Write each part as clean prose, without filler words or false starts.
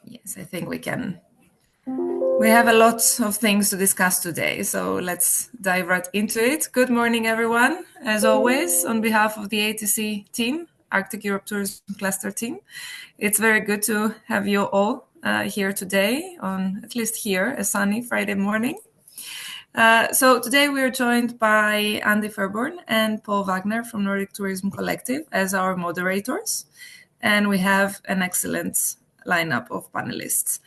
Yes, I think we have a lot of things to discuss today, so let's dive right into it. Good morning, everyone. As always, on behalf of the AETC team, Arctic Europe Tourism Cluster team, it's very good to have you all here today on, at least here, a sunny Friday morning. So today we are joined by Andy Fairburn and Paul Wagner from Nordic Tourism Collective as our moderators, and we have an excellent lineup of panelists.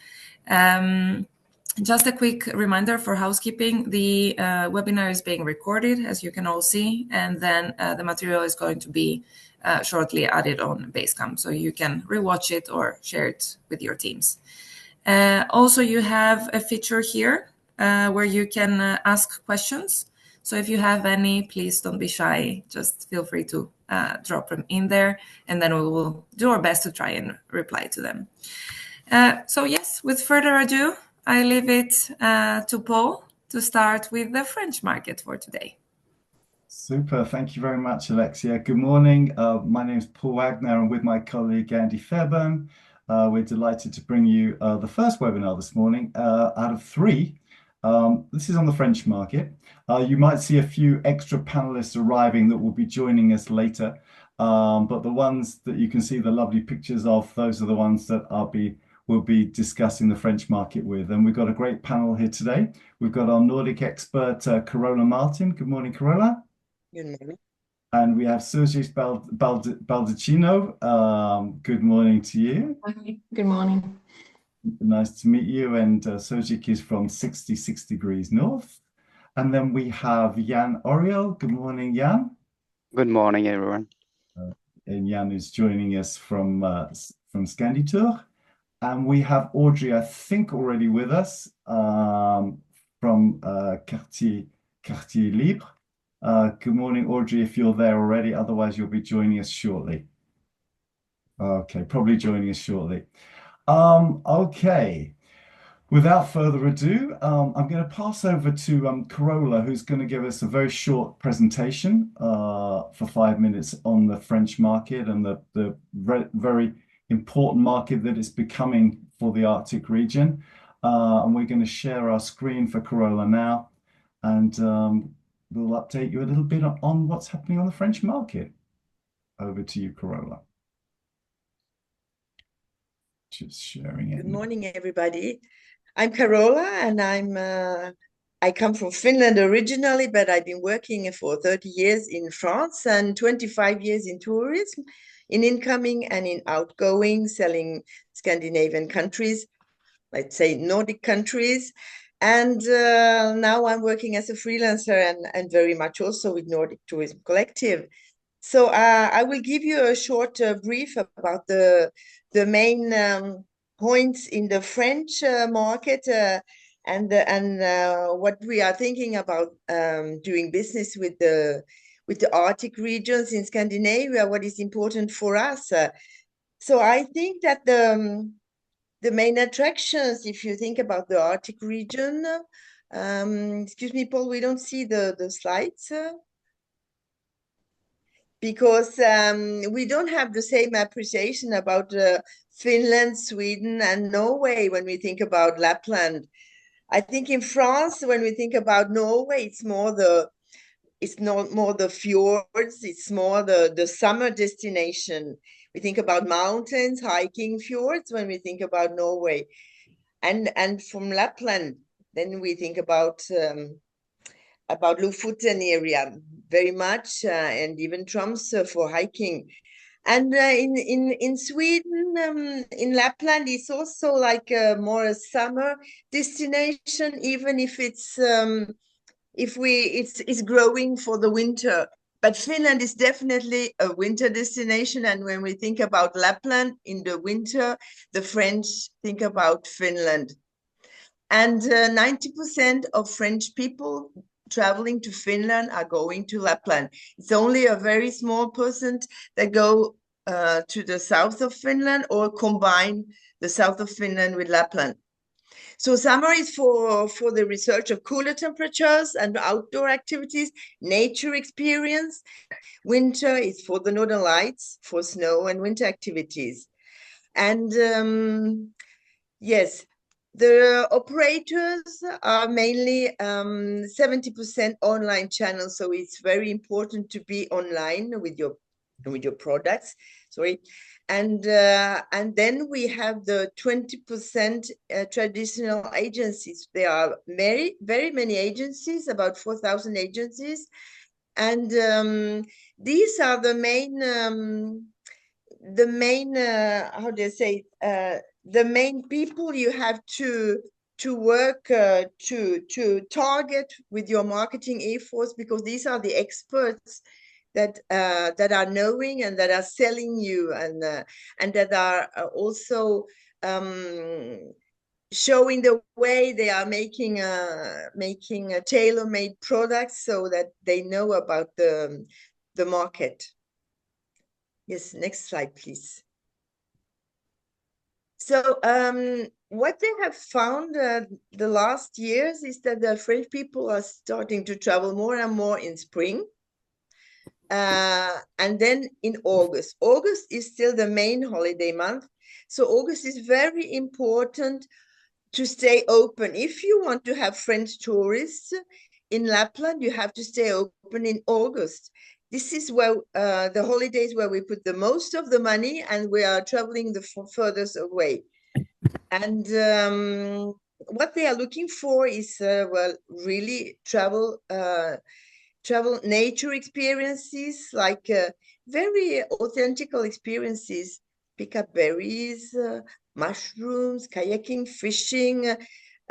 Just a quick reminder for housekeeping, the webinar is being recorded, as you can all see, and then the material is going to be shortly added on Basecamp, so you can rewatch it or share it with your teams. Also, you have a feature here where you can ask questions. So if you have any, please don't be shy. Just feel free to drop them in there, and then we will do our best to try and reply to them. So yes, with further ado, I leave it to Paul to start with the French market for today. Super. Thank you very much, Alexia. Good morning. My name is Paul Wagner, and with my colleague Andy Fairburn, we're delighted to bring you the first webinar this morning out of 3. This is on the French market. You might see a few extra panelists arriving that will be joining us later, but the ones that you can see the lovely pictures of, those are the ones that we'll be discussing the French market with. And we've got a great panel here today. We've got our Nordic expert, Carola Martin. Good morning, Carola. Good morning. And we have Sergio Baldacchino. Good morning to you. Good morning. Nice to meet you. And Sergio is from 66 degrees north. And then we have Jan Oriel. Good morning, Jan. Good morning, everyone. And Jan is joining us from Scanditour. And we have Audrey, I think, already with us from Quartier Libre. Good morning, Audrey, if you're there already. Otherwise, you'll be joining us shortly. Okay, probably joining us shortly. Okay, without further ado, I'm going to pass over to Carola, who's going to give us a very short presentation for 5 minutes on the French market and the very important market that it's becoming for the Arctic region. And we're going to share our screen for Carola now, and we'll update you a little bit on what's happening on the French market. Over to you, Carola. Just sharing it. Good morning, everybody. I'm Carola, and I come from Finland originally, but I've been working for 30 years in France and 25 years in tourism, in incoming and in outgoing, selling Scandinavian countries, let's say Nordic countries. And now I'm working as a freelancer and very much also with Nordic Tourism Collective. So I will give you a short brief about the main points in the French market and what we are thinking about doing business with the Arctic regions in Scandinavia, what is important for us. So I think that the main attractions, if you think about the Arctic region, excuse me, Paul, we don't see the slides because we don't have the same appreciation about Finland, Sweden, and Norway when we think about Lapland. I think in France, when we think about Norway, it's not more the fjords, it's more the summer destination. We think about mountains, hiking, fjords when we think about Norway. And from Lapland, then we think about Lofoten area very much, and even Tromsø for hiking. And in Sweden, in Lapland, it's also like more a summer destination, even if it's growing for the winter. But Finland is definitely a winter destination. And when we think about Lapland in the winter, the French think about Finland. And 90% of French people traveling to Finland are going to Lapland. It's only a very small percent that go to the south of Finland or combine the south of Finland with Lapland. So summer is for the research of cooler temperatures and outdoor activities, nature experience. Winter is for the northern lights, for snow and winter activities. And Yes, the operators are mainly 70% online channels, so it's very important to be online with your products. Sorry, and then we have the 20% traditional agencies. There are very many agencies, about 4,000 agencies, and these are the main how do you say the main people you have to work to target with your marketing efforts, because these are the experts that are knowing and that are selling you, and that are also showing the way. They are making a tailor-made products so that they know about the market. Yes, next slide, please. So what they have found the last years is that the French people are starting to travel more and more in spring. And then in August. August is still the main holiday month. So August is very important to stay open. If you want to have French tourists in Lapland, you have to stay open in August. This is where the holidays where we put the most of the money, and we are traveling the furthest away. And what they are looking for is, well, really travel nature experiences, like very authentic experiences. Pick up berries, mushrooms, kayaking, fishing,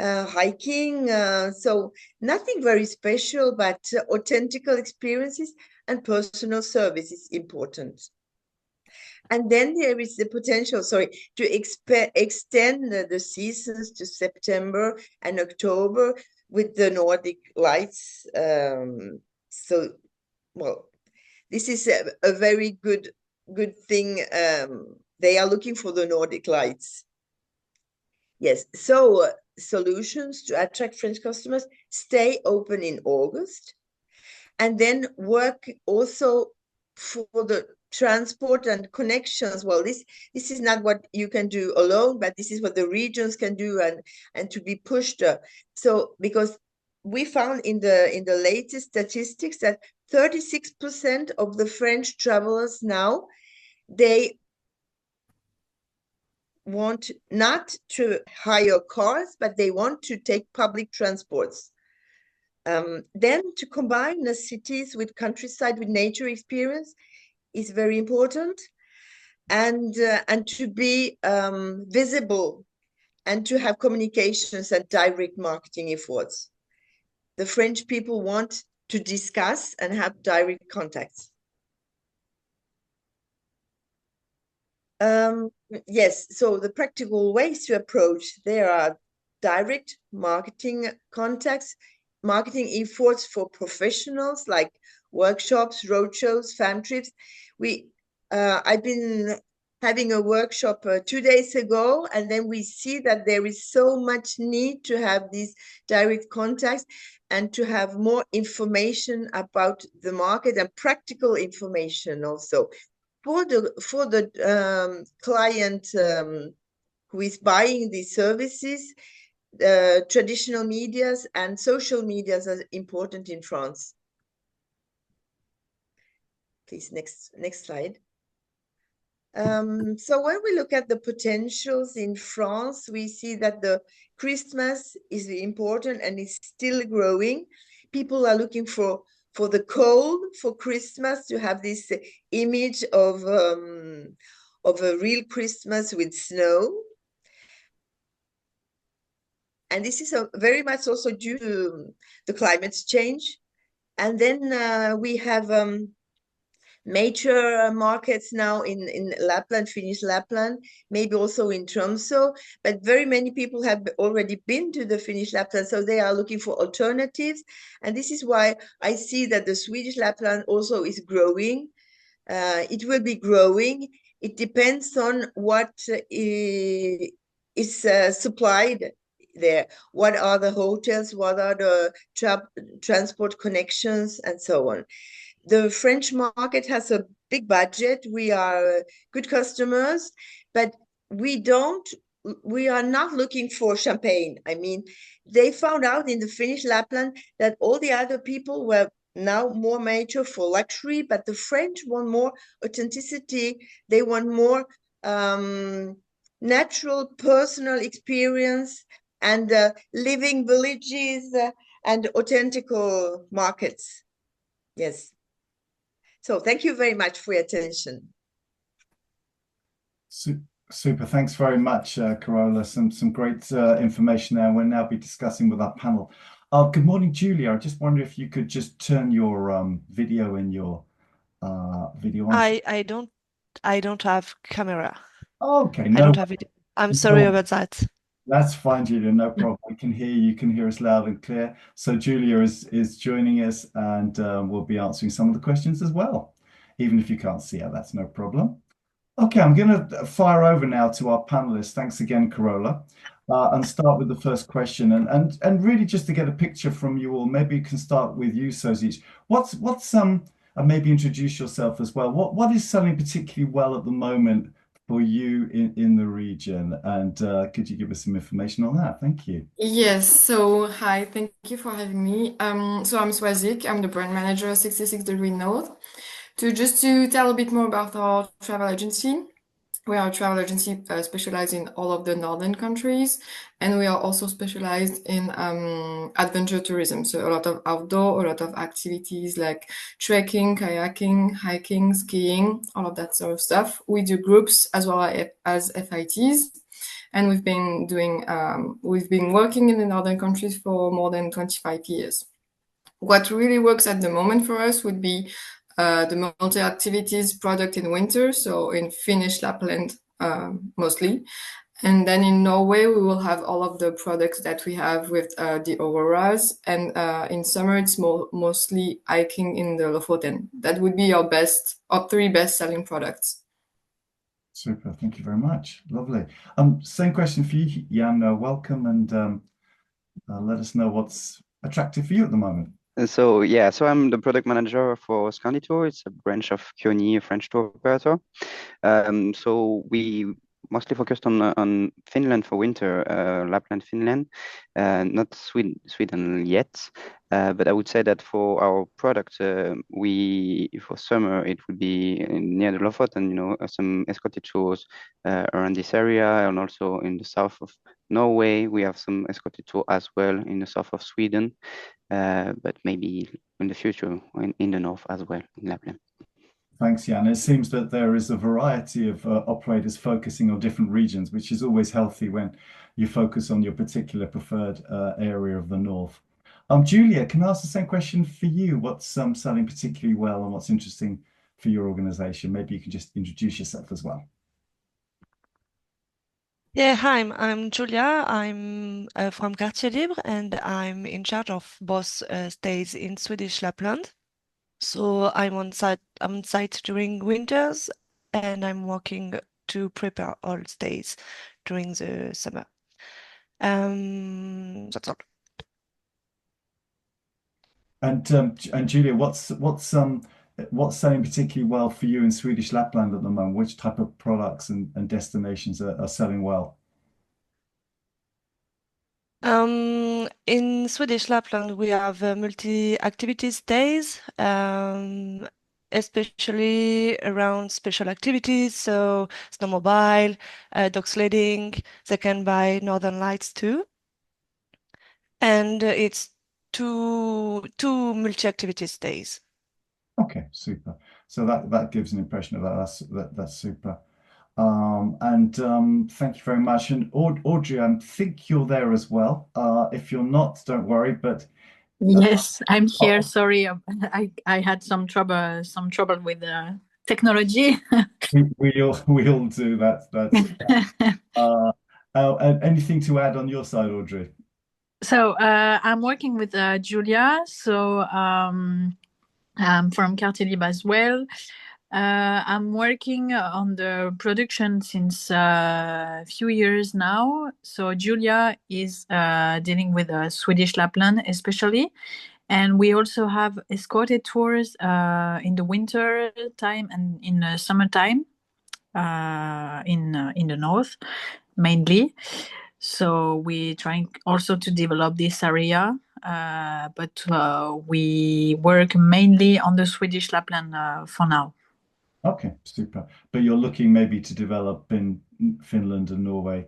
hiking. So nothing very special, but authentic experiences, and personal service is important. And then there is the potential, to extend the seasons to September and October with the Nordic lights. So, well, this is a very good thing. They are looking for the Nordic lights. Yes, so solutions to attract French customers: stay open in August, and then work also for the transport and connections. Well, this is not what you can do alone, but this is what the regions can do, and to be pushed. So because we found in the latest statistics that 36% of the French travelers now, they want not to hire cars, but they want to take public transports. Then to combine the cities with countryside, with nature experience, is very important, and to be visible, and to have communications and direct marketing efforts. The French people want to discuss and have direct contacts. Yes, so the practical ways to approach, there are direct marketing contacts, marketing efforts for professionals, like workshops, roadshows, fan trips. I've been having a workshop 2 days ago, and then we see that there is so much need to have these direct contacts and to have more information about the market, and practical information also. For the client who is buying these services, traditional medias and social medias are important in France. Please, next slide. So when we look at the potentials in France, we see that the Christmas is important and is still growing. People are looking for the cold for Christmas, to have this image of a real Christmas with snow. And this is very much also due to the climate change. And then we have major markets now in Lapland, Finnish Lapland, maybe also in Tromsø, but very many people have already been to the Finnish Lapland, so they are looking for alternatives. And this is why I see that the Swedish Lapland also is growing. It will be growing. It depends on what is supplied there. What are the hotels? What are the transport connections, and so on. The French market has a big budget. We are good customers, but we don't we are not looking for champagne. I mean, they found out in the Finnish Lapland that all the other people were now more mature for luxury, but the French want more authenticity. They want more natural, personal experience and living villages and authentic markets. Yes. So thank you very much for your attention. Super. Thanks very much, Carola. Some great information there. We'll now be discussing with our panel. Good morning, Julia. I just wonder if you could just turn your video in your video on. I don't have camera. Okay, I don't have video. I'm sorry about that. That's fine, Julia. No problem. We can hear you. You can hear us loud and clear. So Julia is joining us, and we'll be answering some of the questions as well, even if you can't see her. That's no problem. Okay, I'm going to fire over now to our panelists. Thanks again, Carola, and start with the first question. And really just to get a picture from you all, maybe you can start with you, Sozic. And maybe introduce yourself as well. What is selling particularly well at the moment for you in the region? And could you give us some information on that? Thank you. Yes, so hi, thank you for having me. So I'm Swazik, I'm the brand manager of 66 Degree North. To tell a bit more about our travel agency, we are a travel agency specialized in all of the northern countries, and we are also specialized in adventure tourism. So a lot of outdoor, a lot of activities like trekking, kayaking, hiking, skiing, all of that sort of stuff. We do groups as well as FITs, and we've been working in the northern countries for more than 25 years. What really works at the moment for us would be the multi-activities product in winter, so in Finnish Lapland mostly. And then in Norway, we will have all of the products that we have with the auroras. And in summer, it's mostly hiking in the Lofoten. That would be our 3 best-selling products. Super, thank you very much. Lovely. Same question for you, Jan. Welcome, and let us know what's attractive for you at the moment. So I'm the product manager for Scanditour. It's a branch of Kioni, a French tour operator. So we mostly focused on Finland for winter, Lapland, Finland, not Sweden yet. But I would say that for our product, for summer it would be near the Lofoten, some escorted tours around this area, and also in the south of Norway we have some escorted tour as well in the south of Sweden. But maybe in the future in the north as well, in Lapland. Thanks, Jan. It seems that there is a variety of operators focusing on different regions, which is always healthy when you focus on your particular preferred area of the north. Julia, can I ask the same question for you? What's selling particularly well and what's interesting for your organization? Maybe you can just introduce yourself as well. Yeah, hi, I'm Julia. I'm from Quartier Libre, and I'm in charge of both stays in Swedish Lapland. So I'm on site during winters, and I'm working to prepare all stays during the summer. That's all. And Julia, what's selling particularly well for you in Swedish Lapland at the moment? Which type of products and destinations are selling well? In Swedish Lapland, we have multi-activity stays, especially around special activities, so snowmobile, dog sledding. They can buy Northern Lights too, and it's two multi-activity stays. Okay, super. So that gives an impression of that. That's super. And thank you very much. And Audrey, I think you're there as well. If you're not, don't worry. But yes, I'm here. Sorry, I had some trouble with the technology. we all do that. That's anything to add on your side, Audrey? So I'm working with Julia. So I'm from Quartier Libre as well. I'm working on the production since a few years now. So Julia is dealing with Swedish Lapland especially. And we also have escorted tours in the winter time and in the summertime. in the north mainly. So we're trying also to develop this area, but we work mainly on the Swedish Lapland for now. Okay, super. But you're looking maybe to develop in Finland and Norway.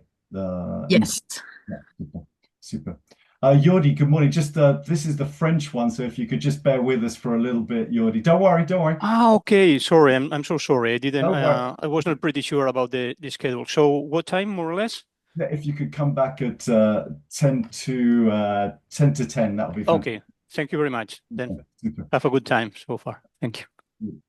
Yes. Yeah, super. Super. Jordi, good morning. Just this is the French one, so if you could just bear with us for a little bit, Jordi. Don't worry, don't worry. Okay. Sorry, I'm so sorry. I didn't. Don't worry. I was not pretty sure about the schedule. So what time, more or less? If you could come back at 10 to 10, that would be fantastic. Okay. Thank you very much. Then Super. have a good time so far. Thank you.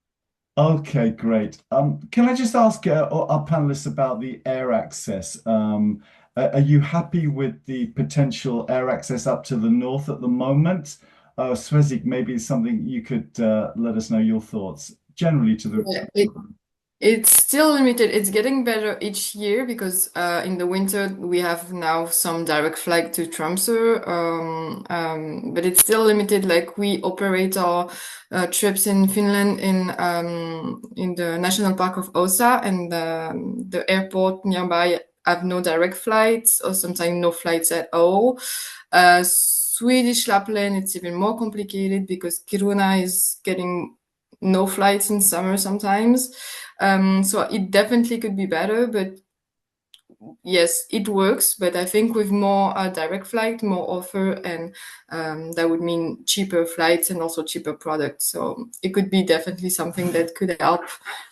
Okay, great. Can I just ask our panelists about the air access? Are you happy with the potential air access up to the north at the moment? Swezig, maybe something you could let us know your thoughts generally to the. Yeah, it's still limited. It's getting better each year because in the winter we have now some direct flight to Tromsø, but it's still limited. Like we operate our trips in Finland in the national park of Osa, and the airport nearby have no direct flights or sometimes no flights at all. Swedish Lapland, it's even more complicated because Kiruna is getting no flights in summer sometimes. So it definitely could be better, but yes, it works. But I think with more direct flight, more offer, and that would mean cheaper flights and also cheaper products. So it could be definitely something that could help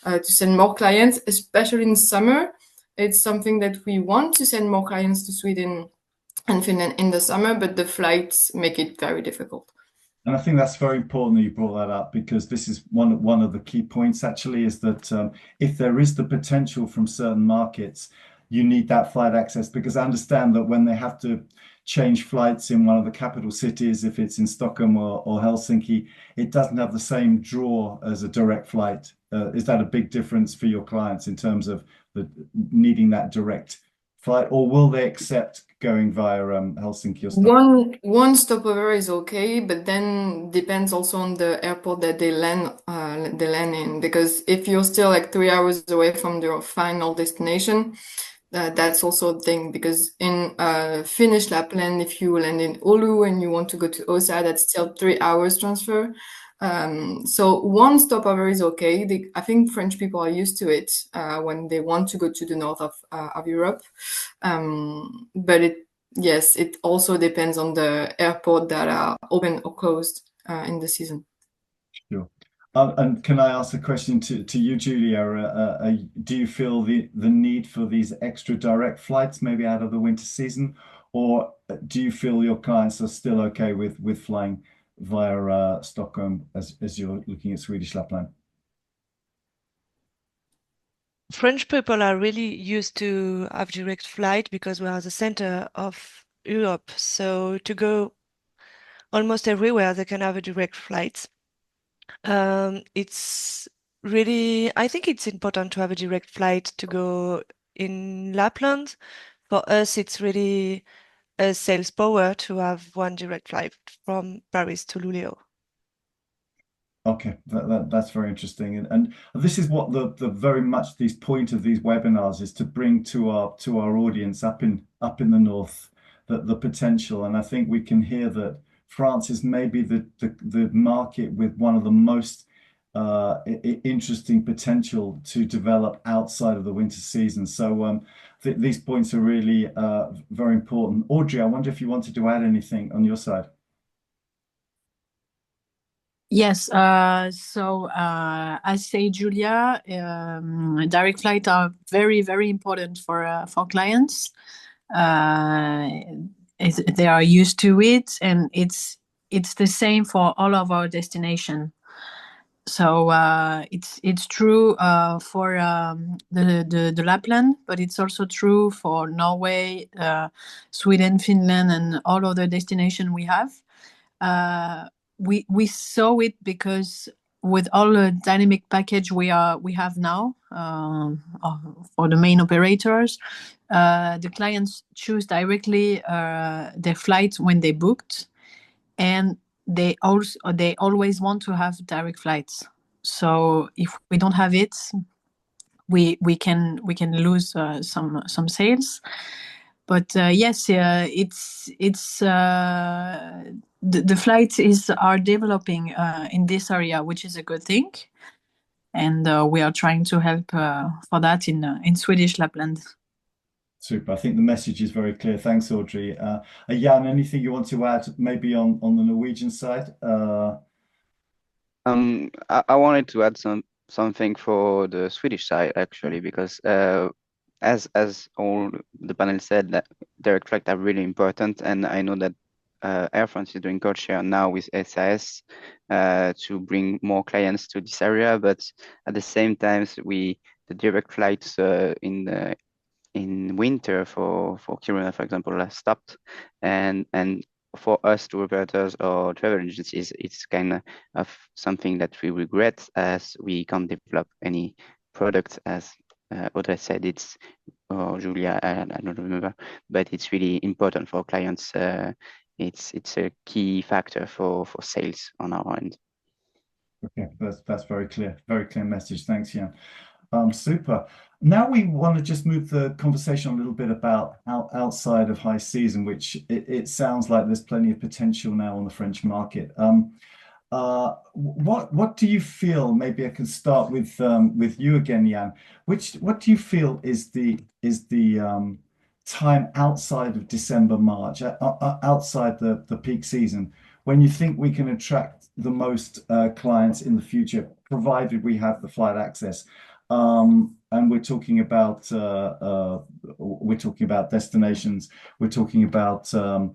to send more clients, especially in summer. It's something that we want to send more clients to Sweden and Finland in the summer, but the flights make it very difficult. And I think that's very important that you brought that up, because this is one of the key points actually, is that if there is the potential from certain markets, you need that flight access, because I understand that when they have to change flights in one of the capital cities, if it's in Stockholm or Helsinki, it doesn't have the same draw as a direct flight. Is that a big difference for your clients in terms of needing that direct flight, or will they accept going via Helsinki or Stockholm? One stopover is okay, but then depends also on the airport that they land in. Because if you're still like 3 hours away from your final destination, that's also a thing. Because in Finnish Lapland, if you land in Oulu and you want to go to Osa, that's still 3 hours transfer. So one stopover is okay. I think French people are used to it when they want to go to the north of Europe. But it also depends on the airport that are open or closed in the season. Sure. And can I ask a question to you, Julia? Do you feel the need for these extra direct flights maybe out of the winter season, or do you feel your clients are still okay with flying via Stockholm as you're looking at Swedish Lapland? French people are really used to have direct flight because we are the center of Europe. So to go almost everywhere, they can have a direct flight. It's really, I think it's important to have a direct flight to go in Lapland. For us, it's really a sales power to have one direct flight from Paris to Luleå. Okay, that's very interesting, and this is what the very much this point of these webinars is, to bring to our audience up in the north the potential. And I think we can hear that France is maybe the market with one of the most interesting potential to develop outside of the winter season. So these points are really very important. Audrey, I wonder if you wanted to add anything on your side. Yes, so as say Julia, direct flights are very, very important for clients. They are used to it, and it's the same for all of our destination. So it's true for the Lapland, but it's also true for Norway, Sweden, Finland, and all other destinations we have. We saw it because with all the dynamic package we have now for the main operators, the clients choose directly their flights when they booked, and they always want to have direct flights. So if we don't have it, we can lose some sales. But yes, it's the flights are developing in this area, which is a good thing, and we are trying to help for that in Swedish Lapland. Super. I think the message is very clear. Thanks, Audrey. Jan, anything you want to add, maybe on the Norwegian side? I wanted to add something for the Swedish side actually, because as all the panel said, that direct flights are really important, and I know that Air France is doing codeshare now with SAS to bring more clients to this area, but at the same time, the direct flights in winter for Kiruna, for example, has stopped, and for us tour operators or travel agencies, it's kind of something that we regret, as we can't develop any product, as Audrey said, it's or Julia, I don't remember, but it's really important for clients. It's a key factor for sales on our end. Okay, that's very clear message. Thanks, Jan. Super. Now we want to just move the conversation a little bit about outside of high season, which it sounds like there's plenty of potential now on the French market. What do you feel? Maybe I can start with you again, Jan. What do you feel is the time outside of December, March, outside the peak season, when you think we can attract the most clients in the future, provided we have the flight access? And we're talking about destinations. We're talking about a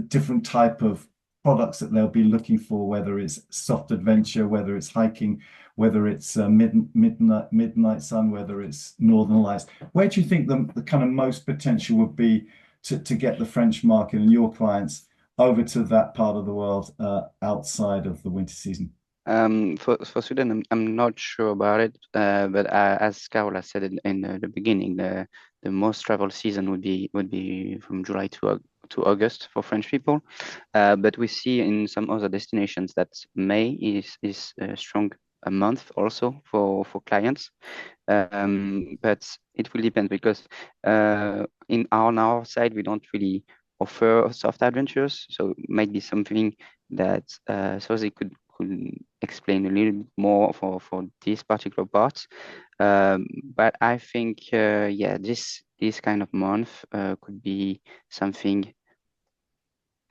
different type of products that they'll be looking for, whether it's soft adventure, whether it's hiking, whether it's midnight sun, whether it's northern lights. Where do you think the kind of most potential would be to get the French market and your clients over to that part of the world outside of the winter season? For Sweden, I'm not sure about it, but as Carola said in the beginning, the most travel season would be from July to August for French people, but we see in some other destinations that May is a strong month also for clients, but it will depend, because in our side we don't really offer soft adventures, so it might be something that Sophie could explain a little bit more for this particular part, but I think yeah, this kind of month could be something,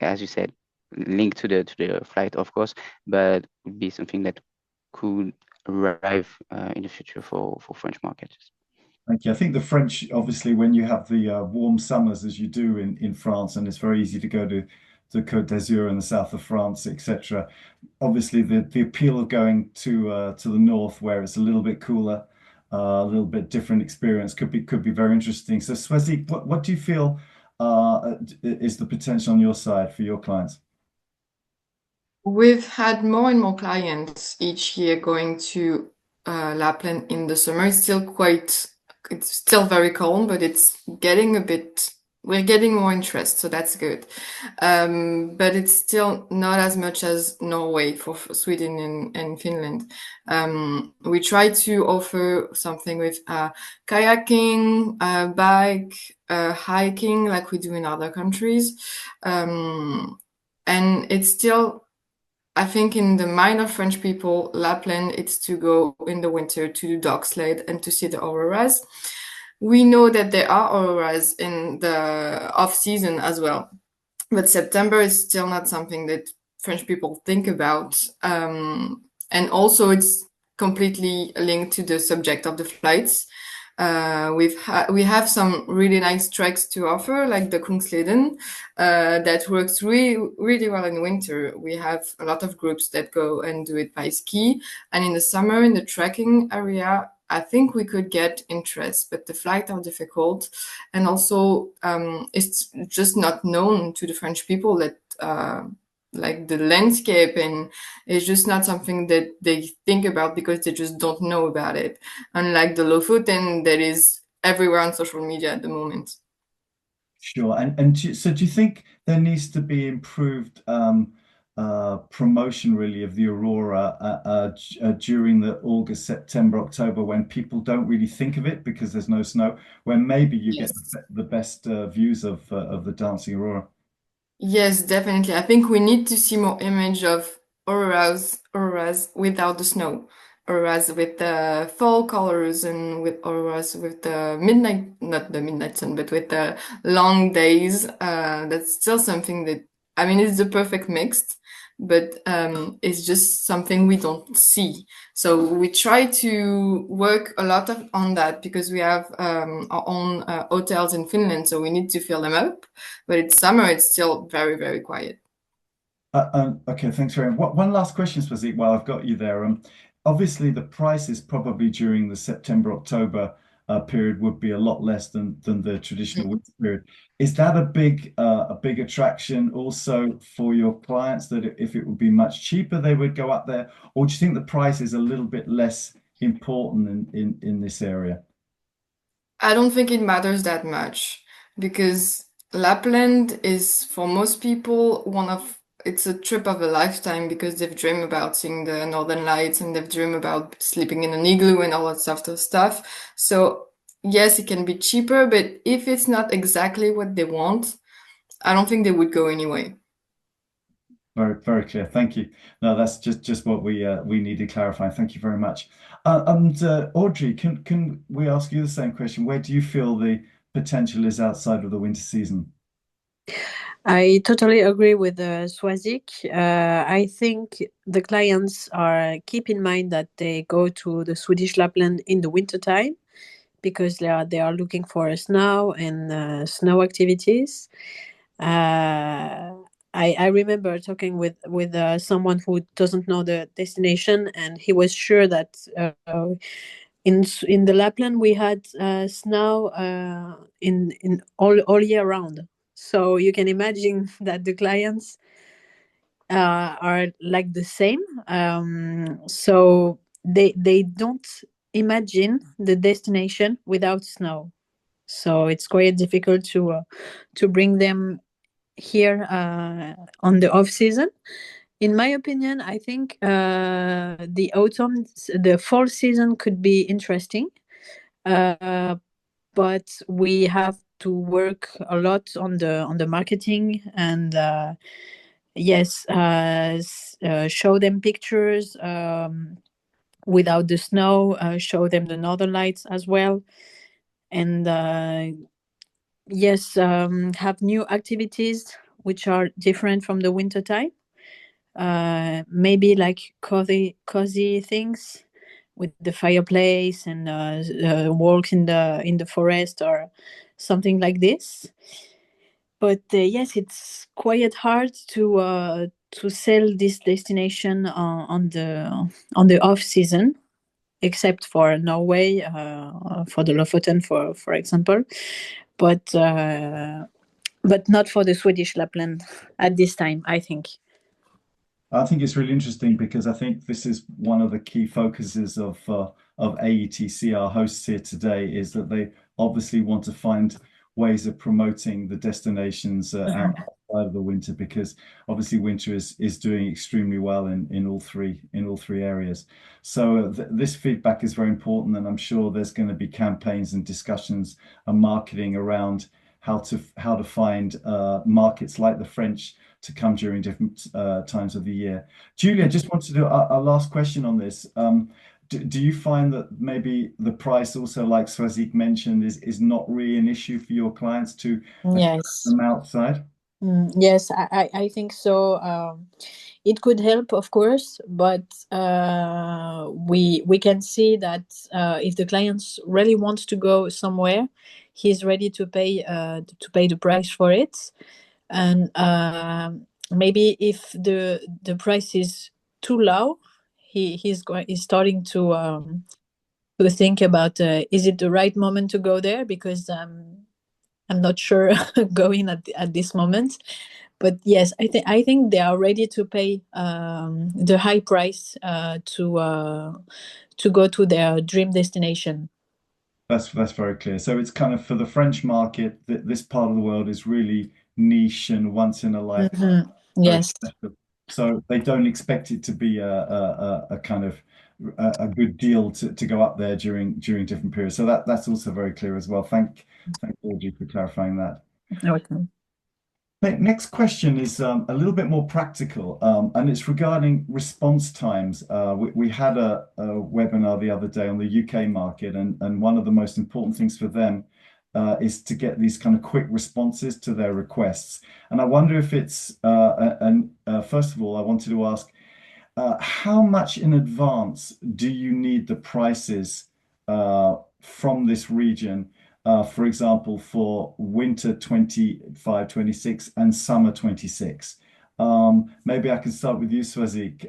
as you said, linked to the flight, of course, but would be something that could arrive in the future for French markets. Thank you. I think the French, obviously, when you have the warm summers as you do in France, and it's very easy to go to the Côte d'Azur in the south of France, etc. Obviously, the appeal of going to the north, where it's a little bit cooler, a little bit different experience, could be very interesting. So, Swezi, what do you feel is the potential on your side for your clients? We've had more and more clients each year going to Lapland in the summer. It's still very cold, but we're getting more interest, so that's good. But it's still not as much as Norway for Sweden and Finland. We try to offer something with kayaking, bike, hiking, like we do in other countries. And it's still, I think, in the mind of French people, Lapland, it's to go in the winter to do dog sled and to see the auroras. We know that there are auroras in the off season as well, but September is still not something that French people think about. And also it's completely linked to the subject of the flights. We have some really nice treks to offer, like the Kungsleden, that works really well in winter. We have a lot of groups that go and do it by ski, and in the summer in the trekking area, I think we could get interest, but the flights are difficult, and also it's just not known to the French people that like the landscape, and it's just not something that they think about because they just don't know about it. Unlike the Lofoten, that is everywhere on social media at the moment. Sure. And so do you think there needs to be improved promotion really of the aurora during the August, September, October, when people don't really think of it because there's no snow, when maybe you get the best views of the dancing aurora. Yes, definitely. I think we need to see more image of auroras without the snow, auroras with the fall colors and with auroras with the midnight, not the midnight sun, but with the long days. That's still something that, I mean, it's the perfect mix, but it's just something we don't see. So we try to work a lot on that because we have our own hotels in Finland, so we need to fill them up. But it's summer, it's still very, very quiet. Okay, thanks very much. One last question, Swazik, while I've got you there. Obviously, the prices probably during the September, October period would be a lot less than the traditional winter period. Is that a big attraction also for your clients, that if it would be much cheaper, they would go up there? Or do you think the price is a little bit less important in this area? I don't think it matters that much because Lapland is, for most people, it's a trip of a lifetime because they've dreamed about seeing the Northern Lights and they've dreamed about sleeping in an igloo and all that stuff. So yes, it can be cheaper, but if it's not exactly what they want, I don't think they would go anyway. Very, very clear. Thank you. No, that's just what we need to clarify. Thank you very much. And Audrey, can we ask you the same question? Where do you feel the potential is outside of the winter season? I totally agree with Swazik. I think the clients are keep in mind that they go to the Swedish Lapland in the winter time because they are looking for snow and snow activities. I remember talking with someone who doesn't know the destination, and he was sure that in the Lapland we had snow in all year round. So you can imagine that the clients are like the same. So they don't imagine the destination without snow. So it's quite difficult to bring them here on the off season. In my opinion, I think the fall season could be interesting, but we have to work a lot on the marketing and yes, show them pictures without the snow, show them the Northern Lights as well, and yes, have new activities which are different from the winter time. Maybe like cozy things with the fireplace and walk in the forest or something like this. But yes, it's quite hard to sell this destination on the off season, except for Norway, for the Lofoten, for example, but not for the Swedish Lapland at this time, I think. I think it's really interesting because I think this is one of the key focuses of AETC, our hosts here today, is that they obviously want to find ways of promoting the destinations outside of the winter, because obviously winter is doing extremely well in all three areas. So this feedback is very important, and I'm sure there's going to be campaigns and discussions and marketing around how to find markets like the French to come during different times of the year. Julia, just want to do a last question on this. Do you find that maybe the price also, like Swazik mentioned, is not really an issue for your clients to Yes. them outside? Yes, I think so. It could help, of course, but we can see that if the clients really wants to go somewhere, he's ready to pay the price for it. And maybe if the price is too low, he's starting to think about is it the right moment to go there, because I'm not sure going at this moment. But yes, I think they are ready to pay the high price to go to their dream destination. That's very clear. So it's kind of, for the French market, that this part of the world is really niche and once in a lifetime. Yes. So they don't expect it to be a kind of a good deal to go up there during different periods. So that's also very clear as well. Thank Audrey for clarifying that. Okay. Next question is a little bit more practical, and it's regarding response times. We had a webinar the other day on the UK market, and one of the most important things for them is to get these kind of quick responses to their requests. And I wonder if it's, first of all, I wanted to ask, how much in advance do you need the prices from this region? For example, for winter 25, 26 and summer 26. Maybe I can start with you, Swazik,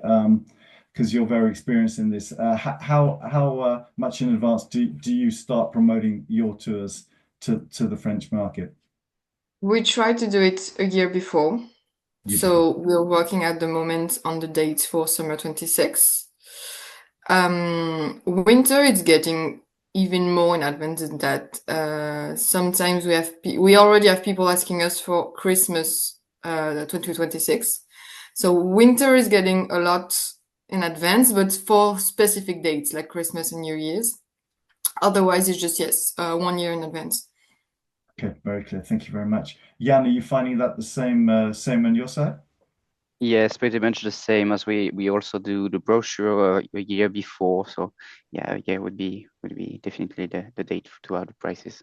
because you're very experienced in this. How much in advance do you start promoting your tours to the French market? We try to do it a year before. So we're working at the moment on the dates for summer 26. Winter, it's getting even more in advance than that. Sometimes we already have people asking us for Christmas 2026. So winter is getting a lot in advance, but for specific dates like Christmas and New Year's. Otherwise, it's just, yes, 1 year in advance. Okay, very clear. Thank you very much. Jan, are you finding that the same on your side? Yes, pretty much the same as we also do the brochure a year before. So yeah, would be definitely the date to have the prices.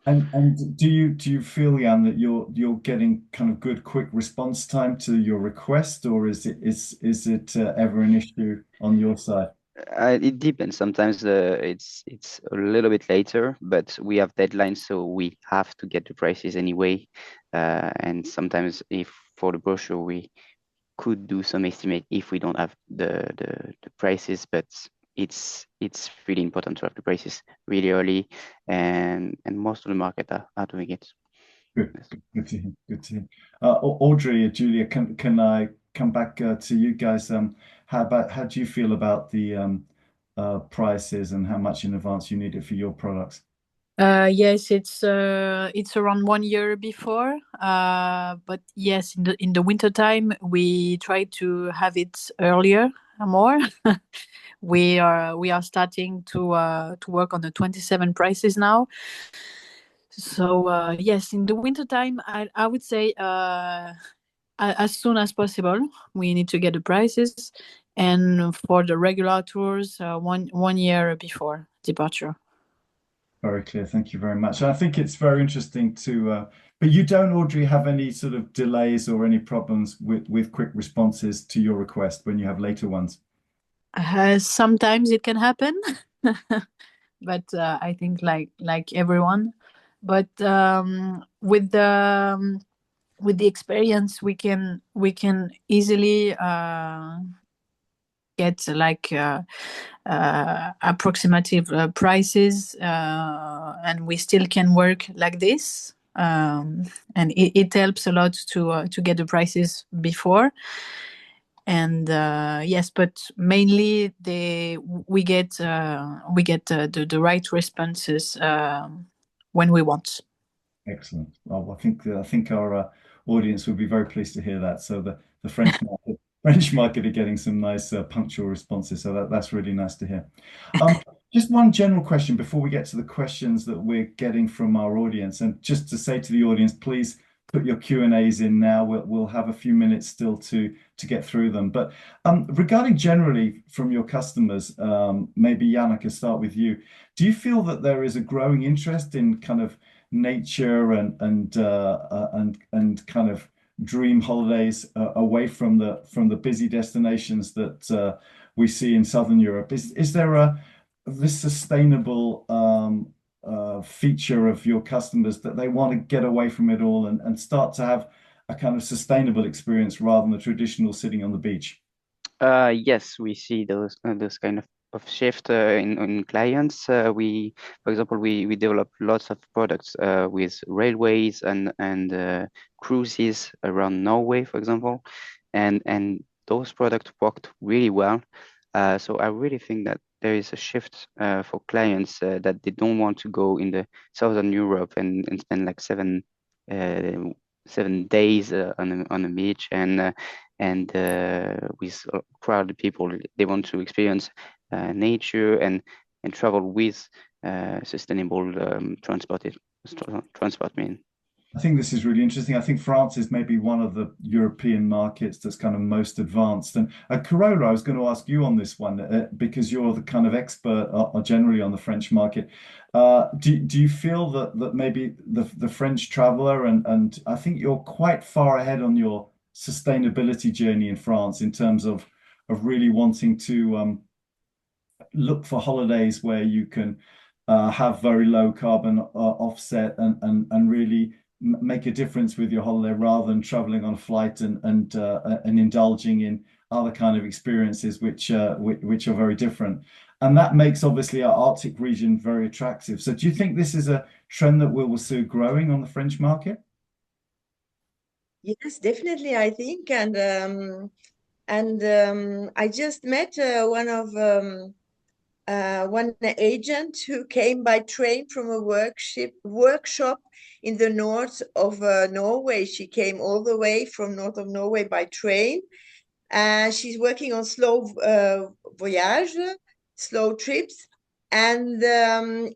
And do you feel, Jan, that you're getting kind of good quick response time to your request, or is it ever an issue on your side? It depends. Sometimes it's a little bit later, but we have deadlines, so we have to get the prices anyway. And sometimes, if for the brochure we could do some estimate if we don't have the prices, but it's really important to have the prices really early, and most of the market are doing it. Good to hear. Good to hear. Audrey, Julia, can I come back to you guys? How do you feel about the prices and how much in advance you need it for your products? Yes, it's around 1 year before. But yes, in the winter time we try to have it earlier more. We are starting to work on the 27 prices now. So yes, in the winter time, I would say as soon as possible we need to get the prices, and for the regular tours, 1 year before departure. Very clear. Thank you very much. I think it's very interesting to, but you don't, Audrey, have any sort of delays or any problems with quick responses to your request when you have later ones? Sometimes it can happen, but I think like everyone. But with the experience, we can easily get like approximative prices, and we still can work like this. And it helps a lot to get the prices before. And yes, but mainly we get the right responses when we want. Excellent. Well, I think our audience would be very pleased to hear that. So the French market are getting some nice punctual responses. So that's really nice to hear. Just one general question before we get to the questions that we're getting from our audience, and just to say to the audience, please put your Q&As in now. We'll have a few minutes still to get through them. But regarding generally from your customers, maybe Jan, I can start with you. Do you feel that there is a growing interest in kind of nature and kind of dream holidays away from the busy destinations that we see in Southern Europe? Is there this sustainable feature of your customers that they want to get away from it all and start to have a kind of sustainable experience rather than the traditional sitting on the beach? Yes, we see those kind of shift in clients. For example, we develop lots of products with railways and cruises around Norway, for example, and those products worked really well. So I really think that there is a shift for clients that they don't want to go in the Southern Europe and spend like 7 days on a beach, and and with crowded people. They want to experience nature and travel with sustainable transport mean. I think this is really interesting. I think France is maybe one of the European markets that's kind of most advanced. And Carola, I was going to ask you on this one because you're the kind of expert generally on the French market. Do you feel that maybe the French traveler and I think you're quite far ahead on your sustainability journey in France in terms of really wanting to look for holidays where you can have very low carbon offset and really make a difference with your holiday rather than traveling on a flight and indulging in other kind of experiences which are very different. And that makes obviously our Arctic region very attractive. So do you think this is a trend that we will see growing on the French market? Yes, definitely, I think. And I just met one agent who came by train from a workshop in the north of Norway. She came all the way from north of Norway by train. She's working on slow voyage, slow trips. And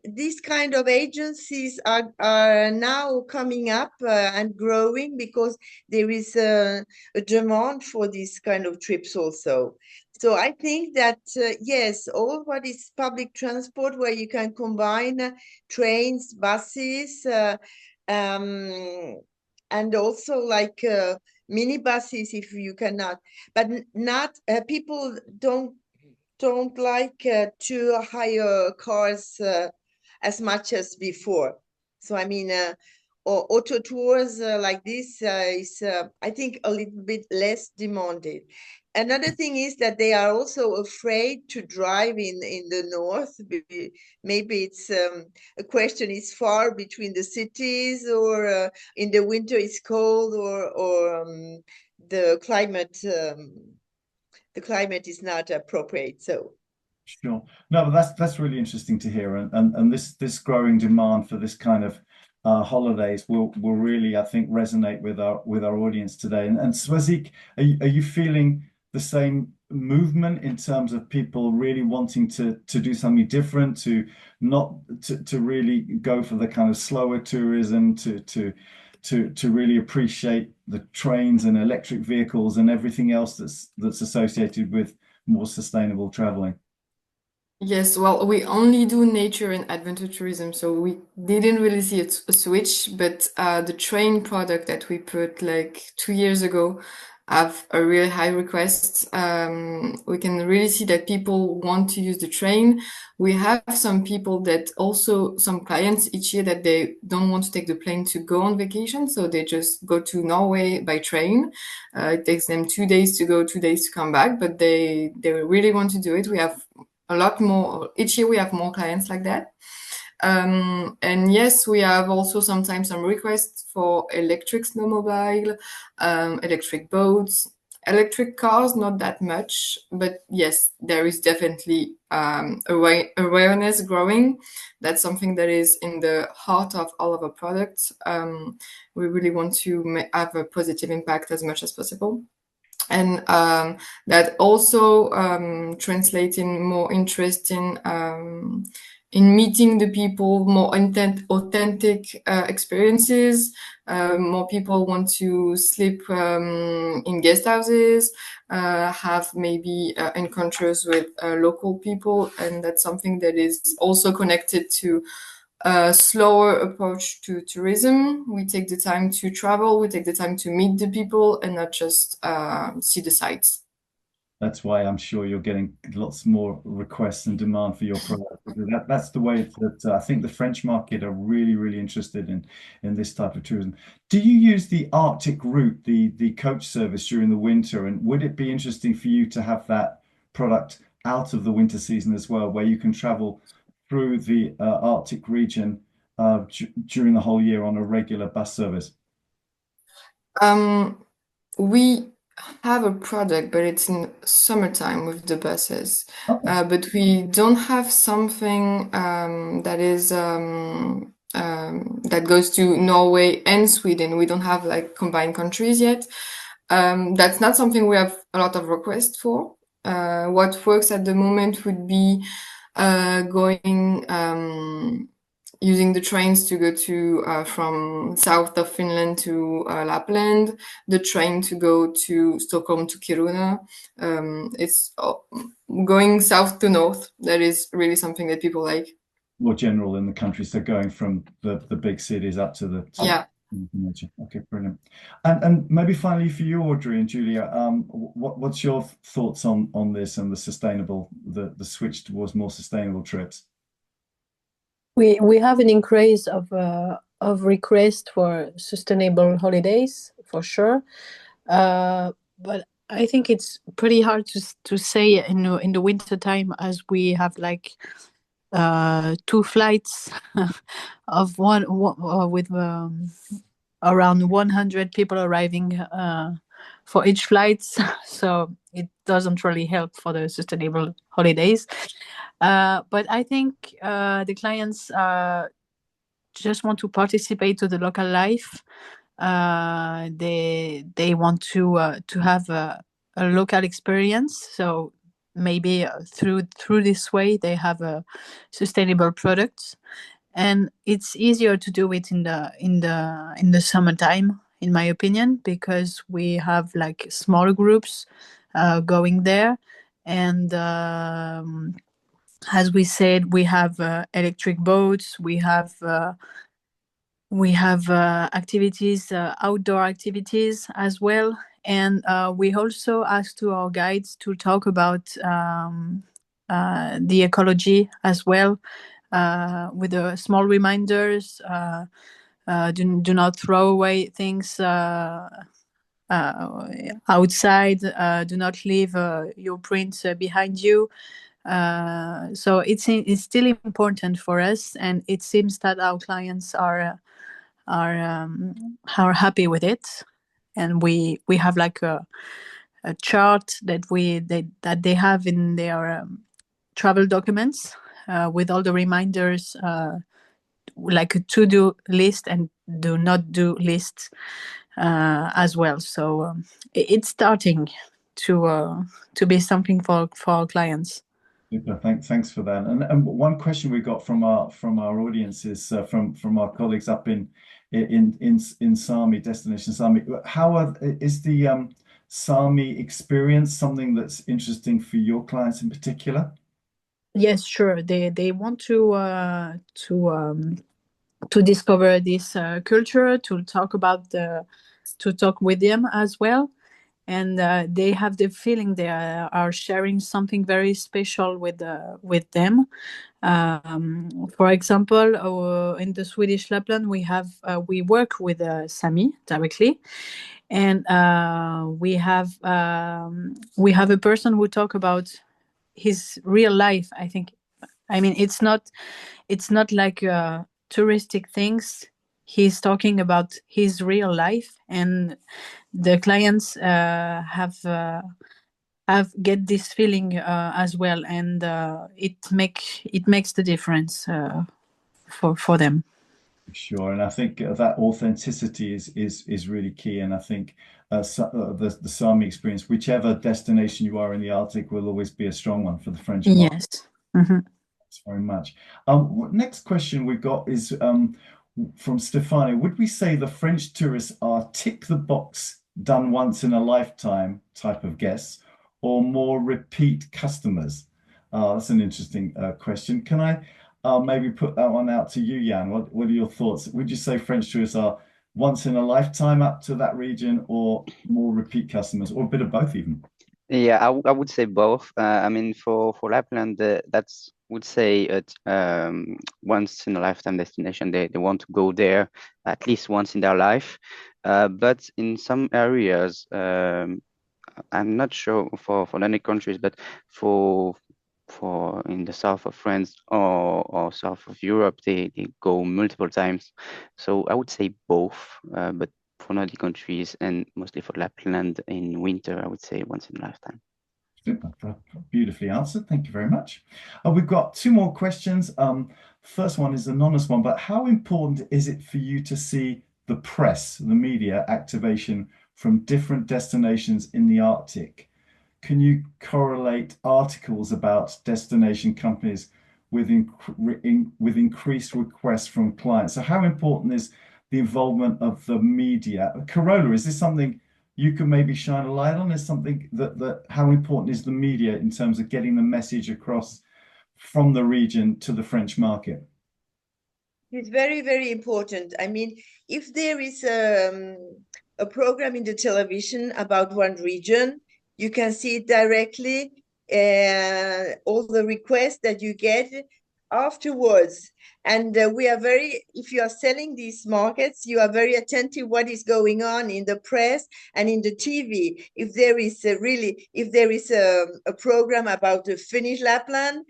these kind of agencies are now coming up and growing because there is a demand for these kind of trips also. So I think that, yes, all what is public transport where you can combine trains, buses, and also like minibuses if you cannot, but not people don't like to hire cars as much as before. So I mean, or auto tours like this is, I think, a little bit less demanded. Another thing is that they are also afraid to drive in the north. Maybe it's a question is far between the cities, or in the winter it's cold, or the climate is not appropriate. So sure, no, but that's really interesting to hear, and this growing demand for this kind of holidays will really, I think, resonate with our audience today. And Swazik, are you feeling the same movement in terms of people really wanting to do something different, to really go for the kind of slower tourism, to really appreciate the trains and electric vehicles and everything else that's associated with more sustainable traveling? Yes, well, we only do nature and adventure tourism, so we didn't really see a switch, but the train product that we put like 2 years ago have a really high request. We can really see that people want to use the train. We have some people that also, some clients each year that they don't want to take the plane to go on vacation, so they just go to Norway by train. It takes them 2 days to go, 2 days to come back, but they really want to do it. We have a lot more each year. We have more clients like that. And yes, we have also sometimes some requests for electric snowmobile, electric boats, electric cars, not that much, but yes, there is definitely awareness growing. That's something that is in the heart of all of our products. We really want to have a positive impact as much as possible. And that also translates in more interest in meeting the people, more authentic experiences. More people want to sleep in guest houses, have maybe encounters with local people, and that's something that is also connected to a slower approach to tourism. We take the time to travel, we take the time to meet the people and not just see the sights. That's why I'm sure you're getting lots more requests and demand for your product. That's the way that I think the French market are really, really interested in this type of tourism. Do you use the Arctic route, the coach service during the winter? And would it be interesting for you to have that product out of the winter season as well, where you can travel through the Arctic region during the whole year on a regular bus service? We have a product, but it's in summertime with the buses. Okay. But we don't have something that is that goes to Norway and Sweden. We don't have like combined countries yet. That's not something we have a lot of requests for. What works at the moment would be going using the trains to go to from south of Finland to Lapland, the train to go to Stockholm to Kiruna. It's going south to north. That is really something that people like. More general in the country, so going from the big cities up to the Yeah. Okay, brilliant. And maybe finally for you, Audrey and Julia, what's your thoughts on this and the switch towards more sustainable trips? We have an increase of requests for sustainable holidays for sure, but I think it's pretty hard to say in the winter time, as we have like 2 flights of one with around 100 people arriving for each flight, so it doesn't really help for the sustainable holidays. But I think the clients just want to participate to the local life. They want to have a local experience. So maybe through this way they have a sustainable products, and it's easier to do it in the summertime, in my opinion, because we have like smaller groups going there, and as we said, we have electric boats, we have activities, outdoor activities as well, and we also ask to our guides to talk about the ecology as well, with small reminders. Do not throw away things outside. Do not leave your prints behind you. So it's still important for us, and it seems that our clients are happy with it. And we have like a chart that they have in their travel documents with all the reminders, like a to-do list and do not do list as well. So it's starting to be something for our clients. Super. Thanks for that. And one question we got from our audience is from our colleagues up in Sami, Destination Sami. Is the Sami experience something that's interesting for your clients in particular? Yes, sure. They want to discover this culture, to talk with them as well, and they have the feeling they are sharing something very special with them. For example, in the Swedish Lapland, we work with Sami directly, and we have a person who talk about his real life. I mean, it's not like touristic things. He's talking about his real life, and the clients have get this feeling as well, and it makes the difference for them. Sure, and I think that authenticity is really key, and I think the Sami experience, whichever destination you are in the Arctic, will always be a strong one for the French market. Yes. Mm-hmm. Thanks very much. Next question we've got is from Stefani. Would we say the French tourists are tick the box, done once in a lifetime type of guests, or more repeat customers? That's an interesting question. Can I maybe put that one out to you, Jan? What are your thoughts? Would you say French tourists are once in a lifetime up to that region, or more repeat customers, or a bit of both even? Yeah, I would say both. I mean, for Lapland, that's would say once in a lifetime destination. They want to go there at least once in their life. But in some areas, I'm not sure for any countries, but for in the south of France or south of Europe, they go multiple times. So I would say both, but for Nordic countries and mostly for Lapland in winter, I would say once in a lifetime. Super. Beautifully answered. Thank you very much. We've got 2 more questions. First one is an anonymous one, but how important is it for you to see the press, the media activation from different destinations in the Arctic. Can you correlate articles about destination companies with increased requests from clients? So how important is the involvement of the media? Carola, is this something you could maybe shine a light on? Is something that how important is the media in terms of getting the message across from the region to the French market? It's very, very important. I mean, if there is a program in the television about one region, you can see it directly, all the requests that you get afterwards. And we are very, if you are selling these markets, you are very attentive what is going on in the press and in the TV. If there is if there is a program about the Finnish Lapland,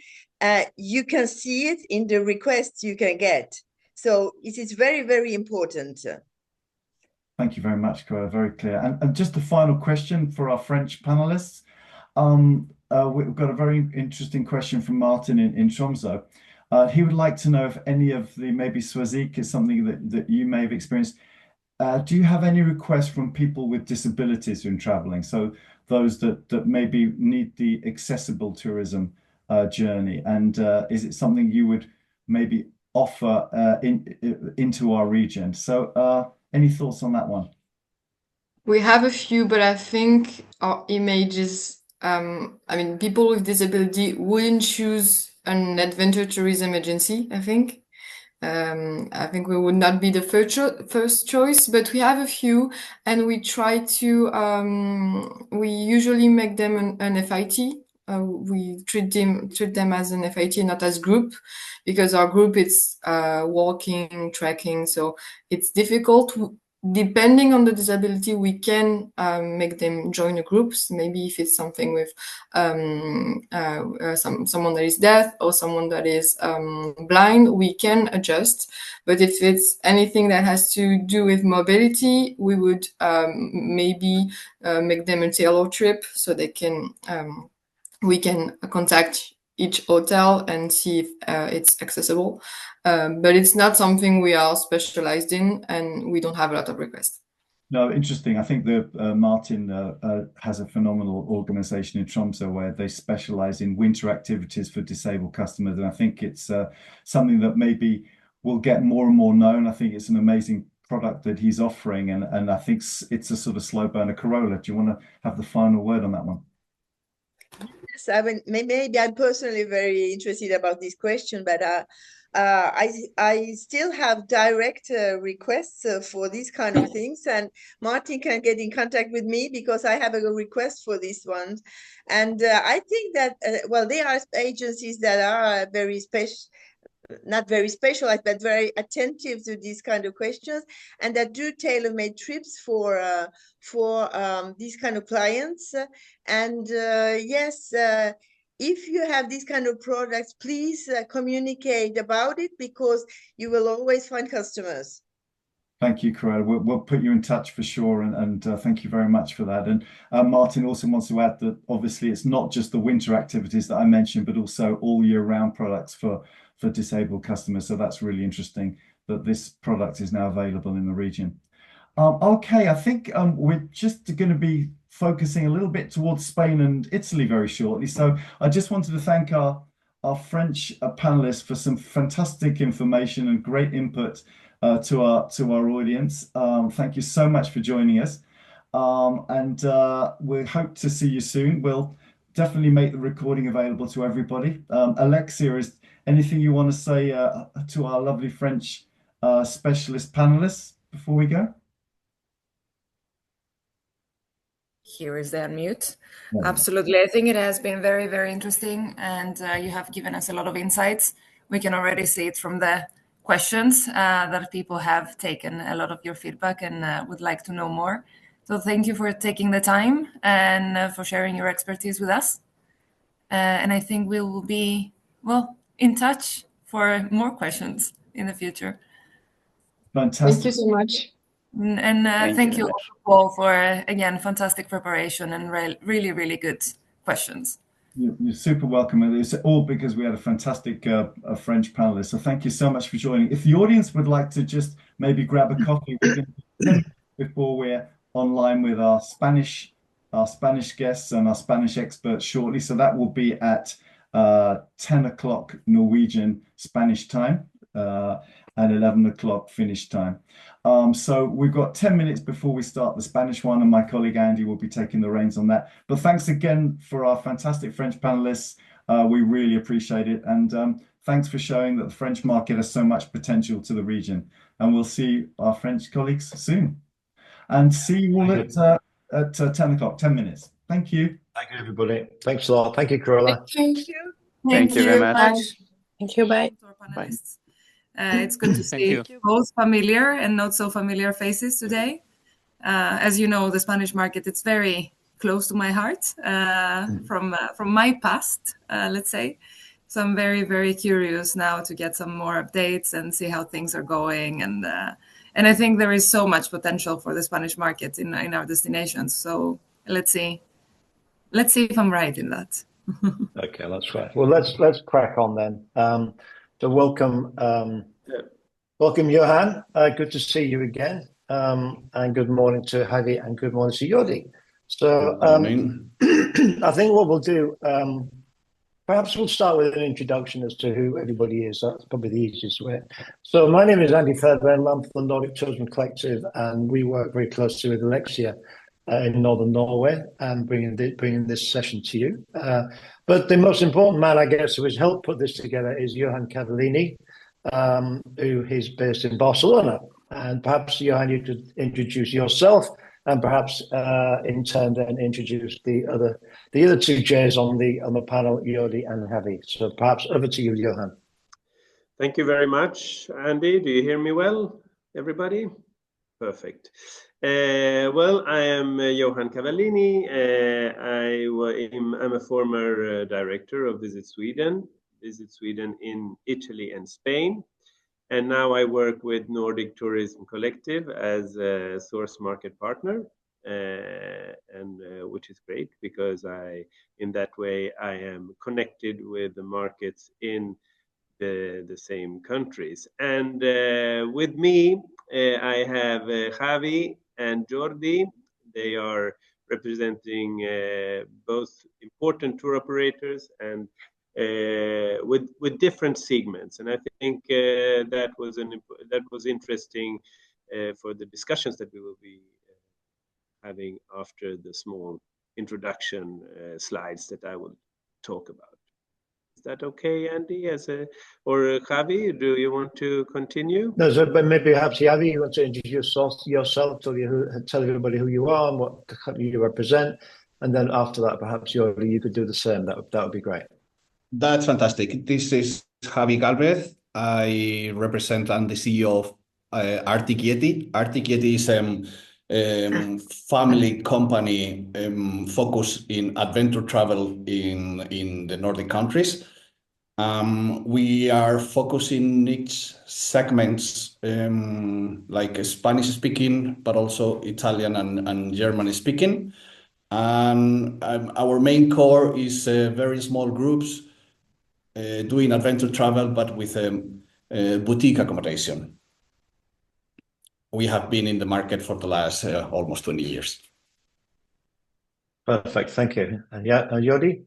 you can see it in the requests you can get. So it is very, very important. Thank you very much, Cora. Very clear. And just a final question for our French panelists. We've got a very interesting question from Martin in Tromsø. He would like to know if any of the, maybe Swazik is something that you may have experienced. Do you have any requests from people with disabilities when traveling? So those that maybe need the accessible tourism journey. And is it something you would maybe offer into our region? So any thoughts on that one? We have a few, but I think our image is, I mean, people with disability wouldn't choose an adventure tourism agency, I think. I think we would not be the first choice, but we have a few, and we try to, we usually make them an FIT. We treat them as an FIT, not as group, because our group is walking, trekking, so it's difficult. Depending on the disability, we can make them join the groups. Maybe if it's something with someone that is deaf or someone that is blind, we can adjust. But if it's anything that has to do with mobility, we would maybe make them a tailor trip so they can we can contact each hotel and see if it's accessible. But it's not something we are specialized in, and we don't have a lot of requests. No, interesting. I think that Martin has a phenomenal organization in Tromsø where they specialize in winter activities for disabled customers. And I think it's something that maybe will get more and more known. I think it's an amazing product that he's offering. And I think it's a sort of slow burner. Carola, do you want to have the final word on that one? Yes, I mean, maybe I'm personally very interested about this question, but I still have direct requests for these kind of things, and Martin can get in contact with me because I have a request for this one. And I think that, well, there are agencies that are very special, not very specialized, but very attentive to these kind of questions, and that do tailor-made trips for these kind of clients. And yes, if you have these kind of products, please communicate about it, because you will always find customers. Thank you, Carola. We'll put you in touch for sure, and thank you very much for that. And Martin also wants to add that obviously it's not just the winter activities that I mentioned, but also all year-round products for disabled customers. So that's really interesting that this product is now available in the region. Okay, I think we're just going to be focusing a little bit towards Spain and Italy very shortly. So I just wanted to thank our French panelists for some fantastic information and great input to our audience. Thank you so much for joining us. And we hope to see you soon. We'll definitely make the recording available to everybody. Alexia, is anything you want to say to our lovely French specialist panelists before we go? Here is the unmute. Absolutely. I think it has been very, very interesting, and you have given us a lot of insights. We can already see it from the questions that people have taken a lot of your feedback and would like to know more. So thank you for taking the time and for sharing your expertise with us. And I think we will be, well, in touch for more questions in the future. Fantastic. Thank you so much. And thank you all for, again, fantastic preparation and really, really good questions. You're super welcome. And it's all because we had a fantastic French panelist. So thank you so much for joining. If the audience would like to just maybe grab a coffee before we're online with our Spanish guests and our Spanish experts shortly. So that will be at 10 o'clock Norwegian Spanish time and 11 o'clock Finnish time. So we've got 10 minutes before we start the Spanish one, and my colleague Andy will be taking the reins on that. But thanks again for our fantastic French panelists. We really appreciate it. And thanks for showing that the French market has so much potential to the region. And we'll see our French colleagues soon. And see you all at 10 o'clock, 10 minutes. Thank you. Thank you, everybody. Thanks a lot. Thank you, Carola. Thank you. Thank you very much. Thank you. Bye. Bye. It's good to see both familiar and not so familiar faces today. As you know, the Spanish market, it's very close to my heart from my past, let's say. So I'm very, very curious now to get some more updates and see how things are going. And I think there is so much potential for the Spanish market in our destinations. So let's see if I'm right in that. Okay, that's right. Well, let's crack on then. So welcome Johan. Good to see you again. And good morning to Javi and good morning to Jordi. So I think what we'll do, perhaps we'll start with an introduction as to who everybody is. That's probably the easiest way. So my name is Andy Fairburn. I'm from the Nordic Tourism Collective, and we work very closely with Alexia in northern Norway and bringing this session to you. But the most important man, I guess, who has helped put this together is Johan Cavallini, who is based in Barcelona. And perhaps, Johan, you could introduce yourself and perhaps in turn then introduce the other two chairs on the panel, Jordi and Javi. So perhaps over to you, Johan. Thank you very much, Andy. Do you hear me well, everybody? Perfect. Well, I am Johan Cavallini. I'm a former director of Visit Sweden in Italy and Spain. And now I work with Nordic Tourism Collective as a source market partner, and which is great because in that way I am connected with the markets in the same countries. And with me, I have Javi and Jordi. They are representing both important tour operators and with different segments, and I think that was interesting for the discussions that we will be having after the small introduction slides that I will talk about. Is that okay, Andy? Or Javi, do you want to continue? No, so but maybe perhaps Javi, you want to introduce yourself, tell everybody who you are and what company you represent, and then after that, perhaps Jordi, you could do the same. That would be great. That's fantastic. This is Javi Galvez. I represent and the CEO of Arctic Yeti. Arctic Yeti is a family company focused in adventure travel in the Nordic countries. We are focusing niche segments like Spanish speaking, but also Italian and German speaking. And our main core is very small groups doing adventure travel, but with boutique accommodation. We have been in the market for the last almost 20 years. Perfect, thank you. And Jordi?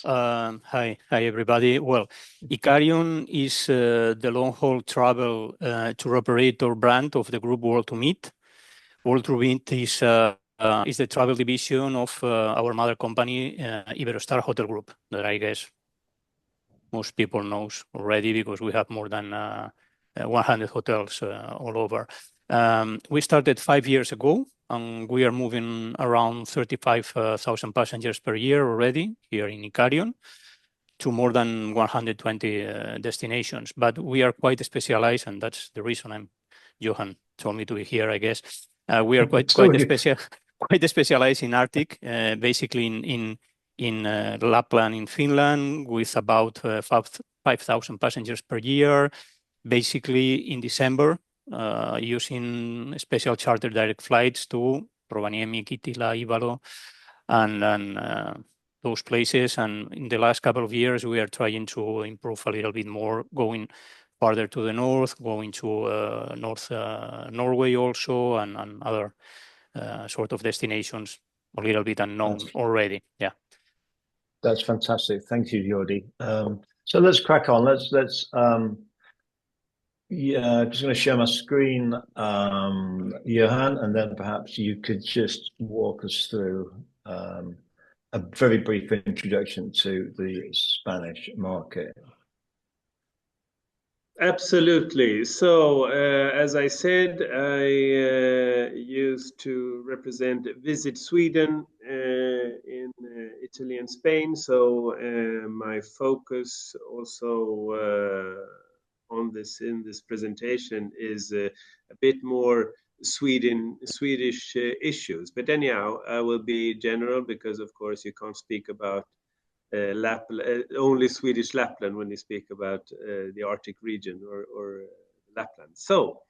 Hi everybody. Well, Icarium is the long-haul travel tour operator brand of the group World to Meet. World to Meet is the travel division of our mother company, Iberostar Hotel Group, that I guess most people knows already because we have more than 100 hotels all over. We started 5 years ago, and we are moving around 35,000 passengers per year already here in Icarium to more than 120 destinations. But we are quite specialized, and that's the reason Johan told me to be here, I guess. We are quite specialized in Arctic, basically in Lapland in Finland with about 5,000 passengers per year, basically in December, using special charter direct flights to Rovaniemi, Kittilä, Ivalo, and those places. And in the last couple of years, we are trying to improve a little bit more, going farther to the north, going to North Norway also, and other sort of destinations a little bit unknown already. Yeah. That's fantastic. Thank you, Jordi. So let's crack on. Yeah, just going to share my screen, Johan, and then perhaps you could just walk us through a very brief introduction to the Spanish market. Absolutely. So, as I said, I used to represent Visit Sweden in Italy and Spain. So, my focus also on this in this presentation is a bit more Swedish issues. But anyhow, I will be general because, of course, you can't speak about only Swedish Lapland when you speak about the Arctic region or Lapland. So,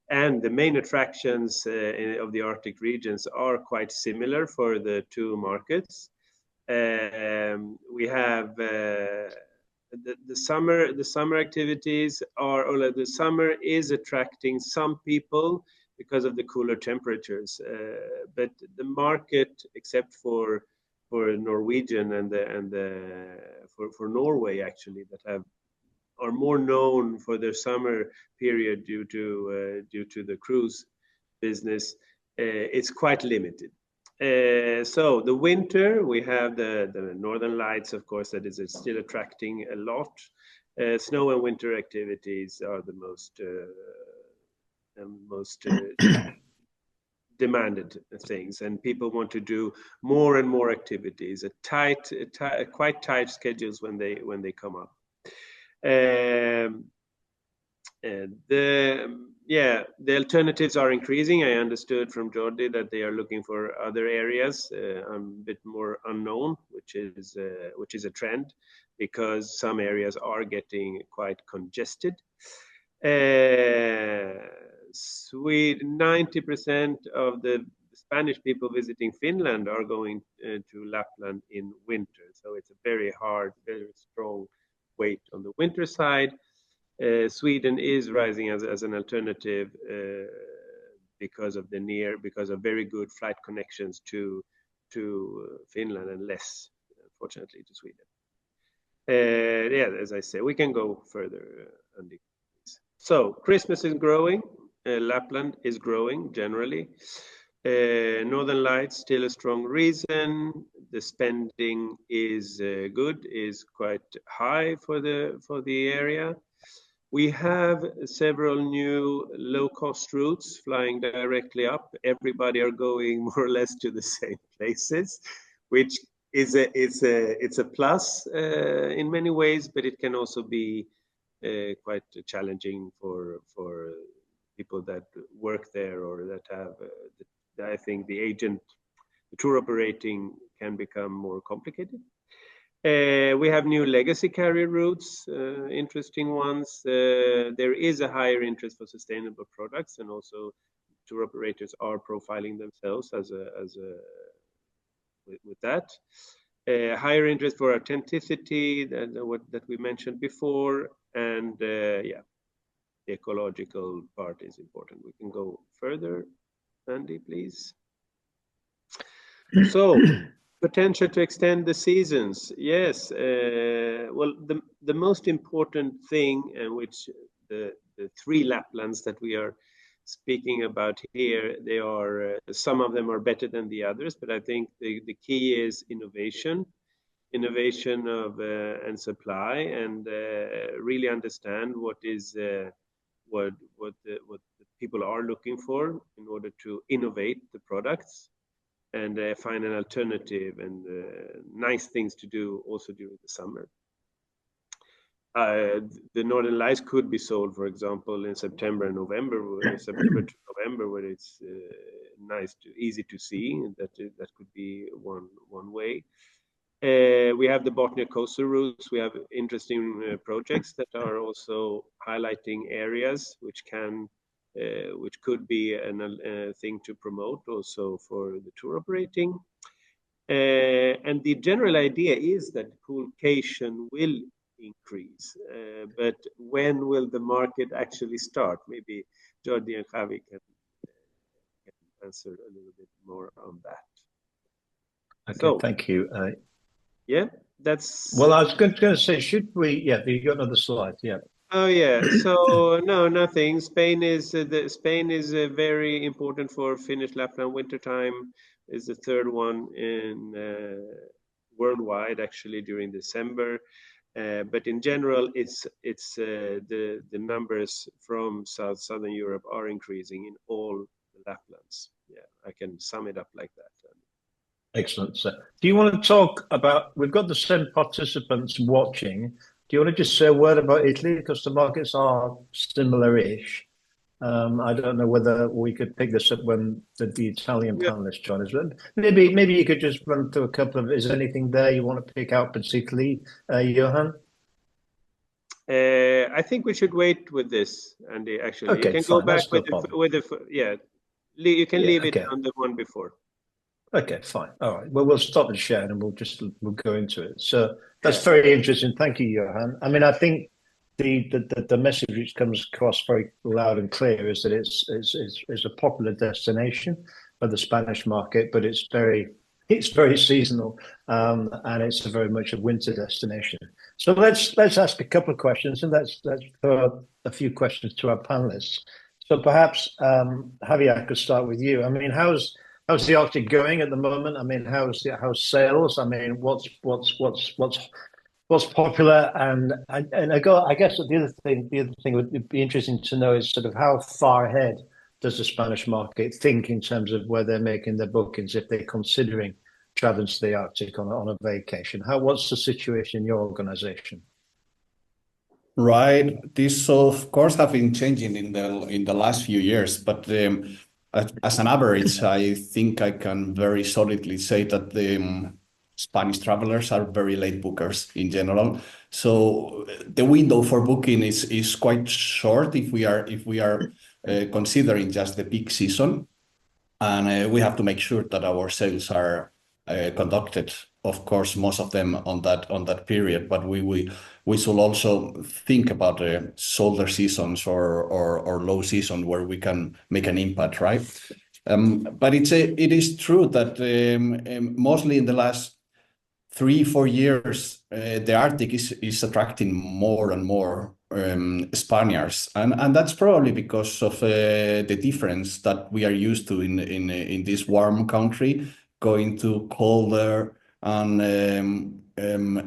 and the main attractions of the Arctic regions are quite similar for the two markets. We have the summer activities or the summer is attracting some people because of the cooler temperatures, but the market, except for Norwegian and for Norway actually, that are more known for their summer period due to the cruise business, it's quite limited. So the winter, we have the Northern Lights, of course, that is still attracting a lot. Snow and winter activities are the most demanded things, and people want to do more and more activities. Quite tight schedules when they come up. The alternatives are increasing. I understood from Jordi that they are looking for other areas. I'm a bit more unknown, which is a trend because some areas are getting quite congested. 90% of the Spanish people visiting Finland are going to Lapland in winter. So it's a very strong weight on the winter side. Sweden is rising as an alternative because of very good flight connections to Finland and less, unfortunately, to Sweden. As I say, we can go further, Andy. So Christmas is growing. Lapland is growing generally. Northern Lights still a strong reason. The spending is good, is quite high for the area. We have several new low-cost routes flying directly up. Everybody are going more or less to the same places, which is a plus in many ways, but it can also be quite challenging for people that work there or that have. I think the tour operating can become more complicated. We have new legacy carrier routes, interesting ones. There is a higher interest for sustainable products, and also tour operators are profiling themselves with that. Higher interest for authenticity that we mentioned before, and the ecological part is important. We can go further, Andy, please. So. Potential to extend the seasons. Yes. Well, the most important thing, and which the three Laplands that we are speaking about here, they are some of them are better than the others, but I think the key is innovation of and supply, and really understand what the people are looking for in order to innovate the products. And find an alternative and nice things to do also during the summer. The Northern Lights could be sold, for example, in September and November, September to November, where it's easy to see. That could be one way. We have the Bothnia coastal routes. We have interesting projects that are also highlighting areas which could be a thing to promote also for the tour operating. And the general idea is that poolcation will increase, but when will the market actually start? Maybe Jordi and Javi can answer a little bit more on that. Okay, So, thank you. Yeah, that's. Well, I was going to say, should we? Yeah, you got another slide. Yeah. Oh yeah. So no, nothing. Spain is very important for Finnish Lapland wintertime. Is the third one in worldwide actually during December. But in general, it's the numbers from southern Europe are increasing in all the Laplands. Yeah, I can sum it up like that. Excellent. So, do you want to talk about? We've got the same participants watching. Do you want to just say a word about Italy because the markets are similar-ish? I don't know whether we could pick this up when the Italian panelists join us, but maybe you could just run through a couple of. Is there anything there you want to pick out particularly, Johan? I think we should wait with this, Andy. Actually, Okay, you can fine. go back That's no with the yeah. You can leave it on the one before. Okay, fine. All right. Well, we'll stop the share and we'll go into it. So that's very interesting. Thank you, Johan. I mean, I think the message which comes across very loud and clear is that it's a popular destination for the Spanish market, but it's very seasonal, and it's very much a winter destination. So let's ask a couple of questions, and let's throw a few questions to our panelists. So perhaps Javier, I could start with you. I mean, how's the Arctic going at the moment? I mean, how's sales? I mean, what's popular? And I guess the other thing would be interesting to know is sort of how far ahead does the Spanish market think in terms of where they're making their bookings if they're considering traveling to the Arctic on a vacation? What's the situation in your organization? Right. This of course have been changing in the last few years, but as an average, I think I can very solidly say that the Spanish travelers are very late bookers in general. So the window for booking is quite short if we are considering just the peak season, and we have to make sure that our sales are conducted. Of course, most of them on that period, but we should also think about shoulder seasons or low season where we can make an impact, right? But it is true that mostly in the last 3-4 years, the Arctic is attracting more and more Spaniards, and that's probably because of the difference that we are used to in this warm country, going to colder and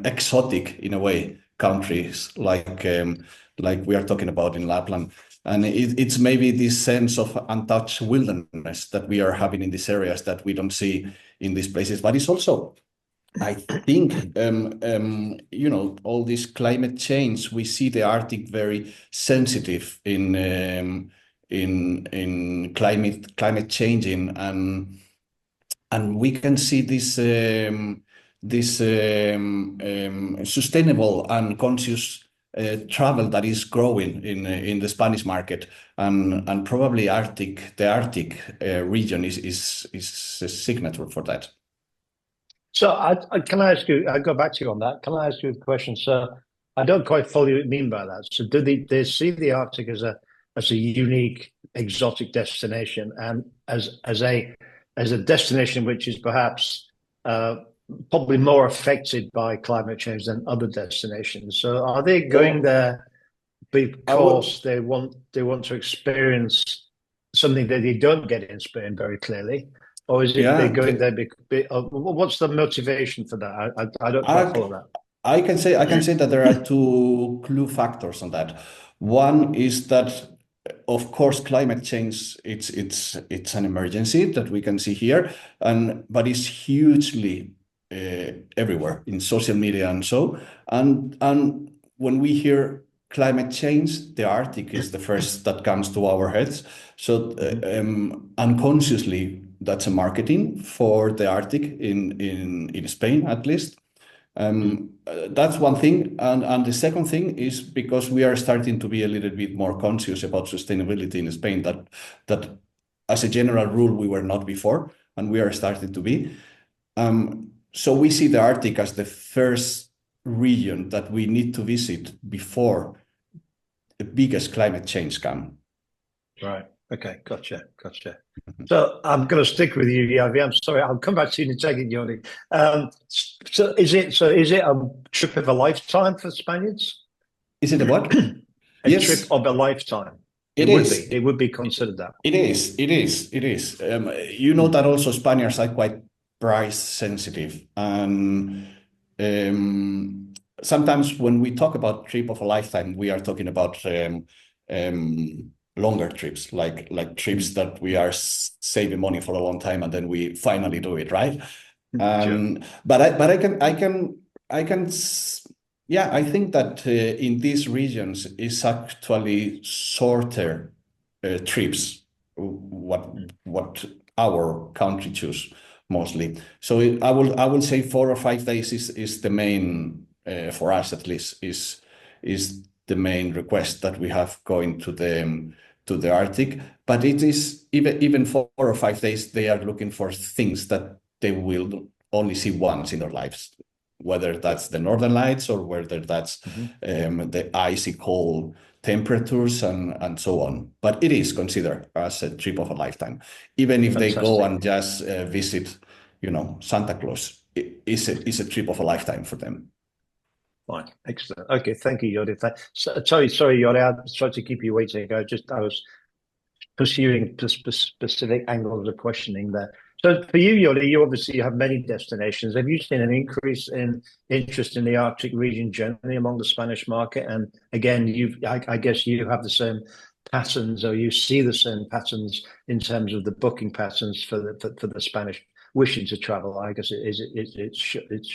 exotic in a way countries like we are talking about in Lapland. And it's maybe this sense of untouched wilderness that we are having in these areas that we don't see in these places. But it's also, I think, all this climate change, we see the Arctic very sensitive in climate changing, and we can see this sustainable and conscious travel that is growing in the Spanish market, and probably the Arctic region is a signature for that. So can I ask you? I go back to you on that. Can I ask you a question? So I don't quite follow what you mean by that. So do they see the Arctic as a unique exotic destination, and as a destination which is perhaps probably more affected by climate change than other destinations? So are they going there because they want to experience something that they don't get in Spain very clearly? Or is it they're going there? What's the motivation for that? I don't quite follow that. I can say that there are two clue factors on that. One is that, of course, climate change it's an emergency that we can see here, but it's hugely everywhere in social media and so. And when we hear climate change, the Arctic is the first that comes to our heads. So unconsciously, that's a marketing for the Arctic in Spain, at least. That's one thing. And the second thing is because we are starting to be a little bit more conscious about sustainability in Spain, that as a general rule, we were not before, and we are starting to be. So we see the Arctic as the first region that we need to visit before the biggest climate change come. Right. Okay, gotcha. So I'm going to stick with you, Yavi. I'm sorry, I'll come back to you in a second, Yoni. So is it a trip of a lifetime for Spaniards? Is it a what? A Yes. trip of a lifetime. It would is. be. It would be considered that. It is. You know that also Spaniards are quite price sensitive, and sometimes when we talk about trip of a lifetime, we are talking about longer trips, like trips that we are saving money for a long time, and then we finally do it, right? Sure. But I think that in these regions is actually shorter trips, what our country choose mostly. So I will say 4 or 5 days is the main for us, at least, is the main request that we have going to the Arctic. But it is even 4 or 5 days, they are looking for things that they will only see once in their lives, whether that's the Northern Lights or whether that's the icy cold temperatures and so on. But it is considered as a trip of a lifetime, even if they go and just visit, Santa Claus. It's a trip of a lifetime for them. Fine, excellent. Okay, thank you, Yodi. Sorry, Yodi. I tried to keep you waiting. I was pursuing specific angles of questioning there. So for you, Yodi, you obviously have many destinations. Have you seen an increase in interest in the Arctic region generally among the Spanish market? And again, I guess you have the same patterns, or you see the same patterns in terms of the booking patterns for the Spanish wishing to travel. I guess it's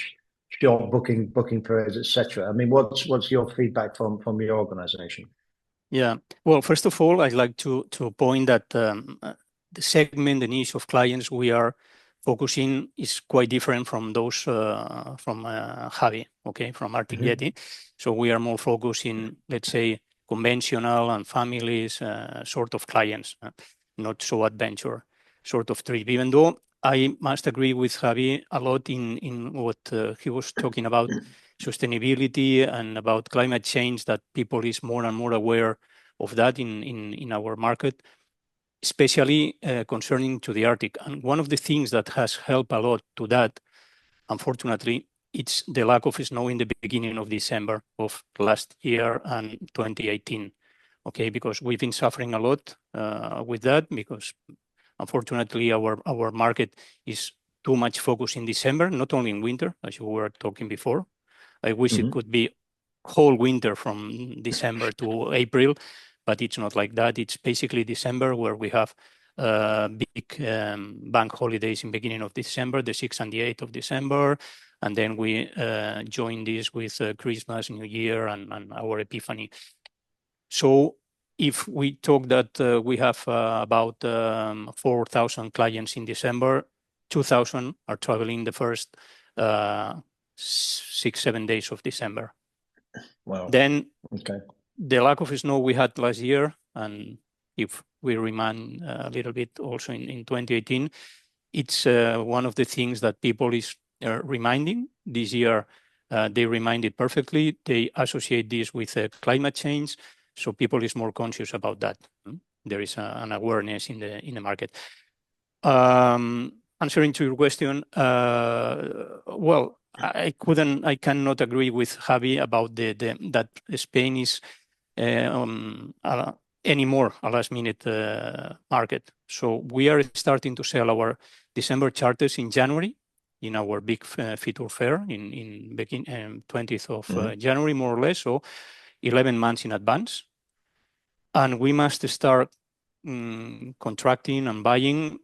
short booking periods, etc. I mean, what's your feedback from your organization? Yeah, well, first of all, I'd like to point that the segment, the niche of clients we are focusing is quite different from those from Javi, okay, from Arctic Yeti. So we are more focused in, let's say, conventional and families sort of clients, not so adventure sort of trip, even though I must agree with Javi a lot in what he was talking about sustainability and about climate change, that people is more and more aware of that in our market, especially concerning to the Arctic. And one of the things that has helped a lot to that, unfortunately, it's the lack of snow in the beginning of December of last year and 2018. Okay, because we've been suffering a lot with that, because unfortunately our market is too much focused in December, not only in winter, as you were talking before. I wish it could be whole winter from December to April, but it's not like that. It's basically December, where we have big bank holidays in beginning of December, the 6th and the 8th of December. And then we join this with Christmas, New Year, and our Epiphany. So if we talk that we have about 4,000 clients in December, 2,000 are traveling the first 6-7 days of December. Wow. Then okay. The lack of snow we had last year, and if we remind a little bit also in 2018, it's one of the things that people is reminding this year. They remind it perfectly. They associate this with climate change, so people is more conscious about that. There is an awareness in the market. Answering to your question, well, I cannot agree with Javi about that Spain is anymore a last minute market. So we are starting to sell our December charters in January in our big Fitur fair in 20th of January, more or less, so 11 months in advance. And we must start contracting and buying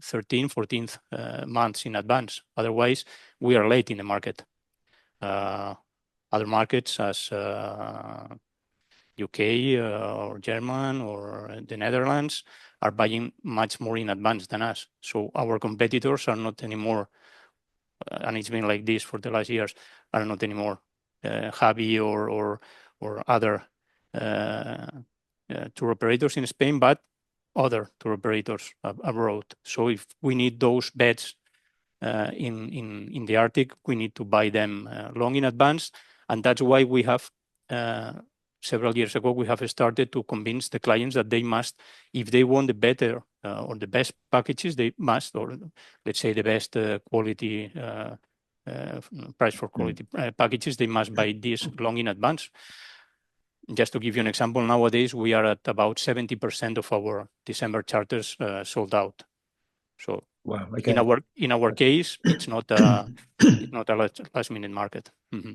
13, 14 months in advance. Otherwise, we are late in the market. Other markets as UK or German or the Netherlands are buying much more in advance than us. So our competitors are not anymore, and it's been like this for the last years, are not anymore Javi or other tour operators in Spain, but other tour operators abroad. So if we need those beds in the Arctic, we need to buy them long in advance, and that's why we have several years ago, we have started to convince the clients that they must, if they want the better or the best packages, they must, or let's say the best quality, price for quality packages, they must buy this long in advance. Just to give you an example, nowadays we are at about 70% of our December charters sold out. So wow, okay. in our case, it's not a last minute market. Mm-hmm.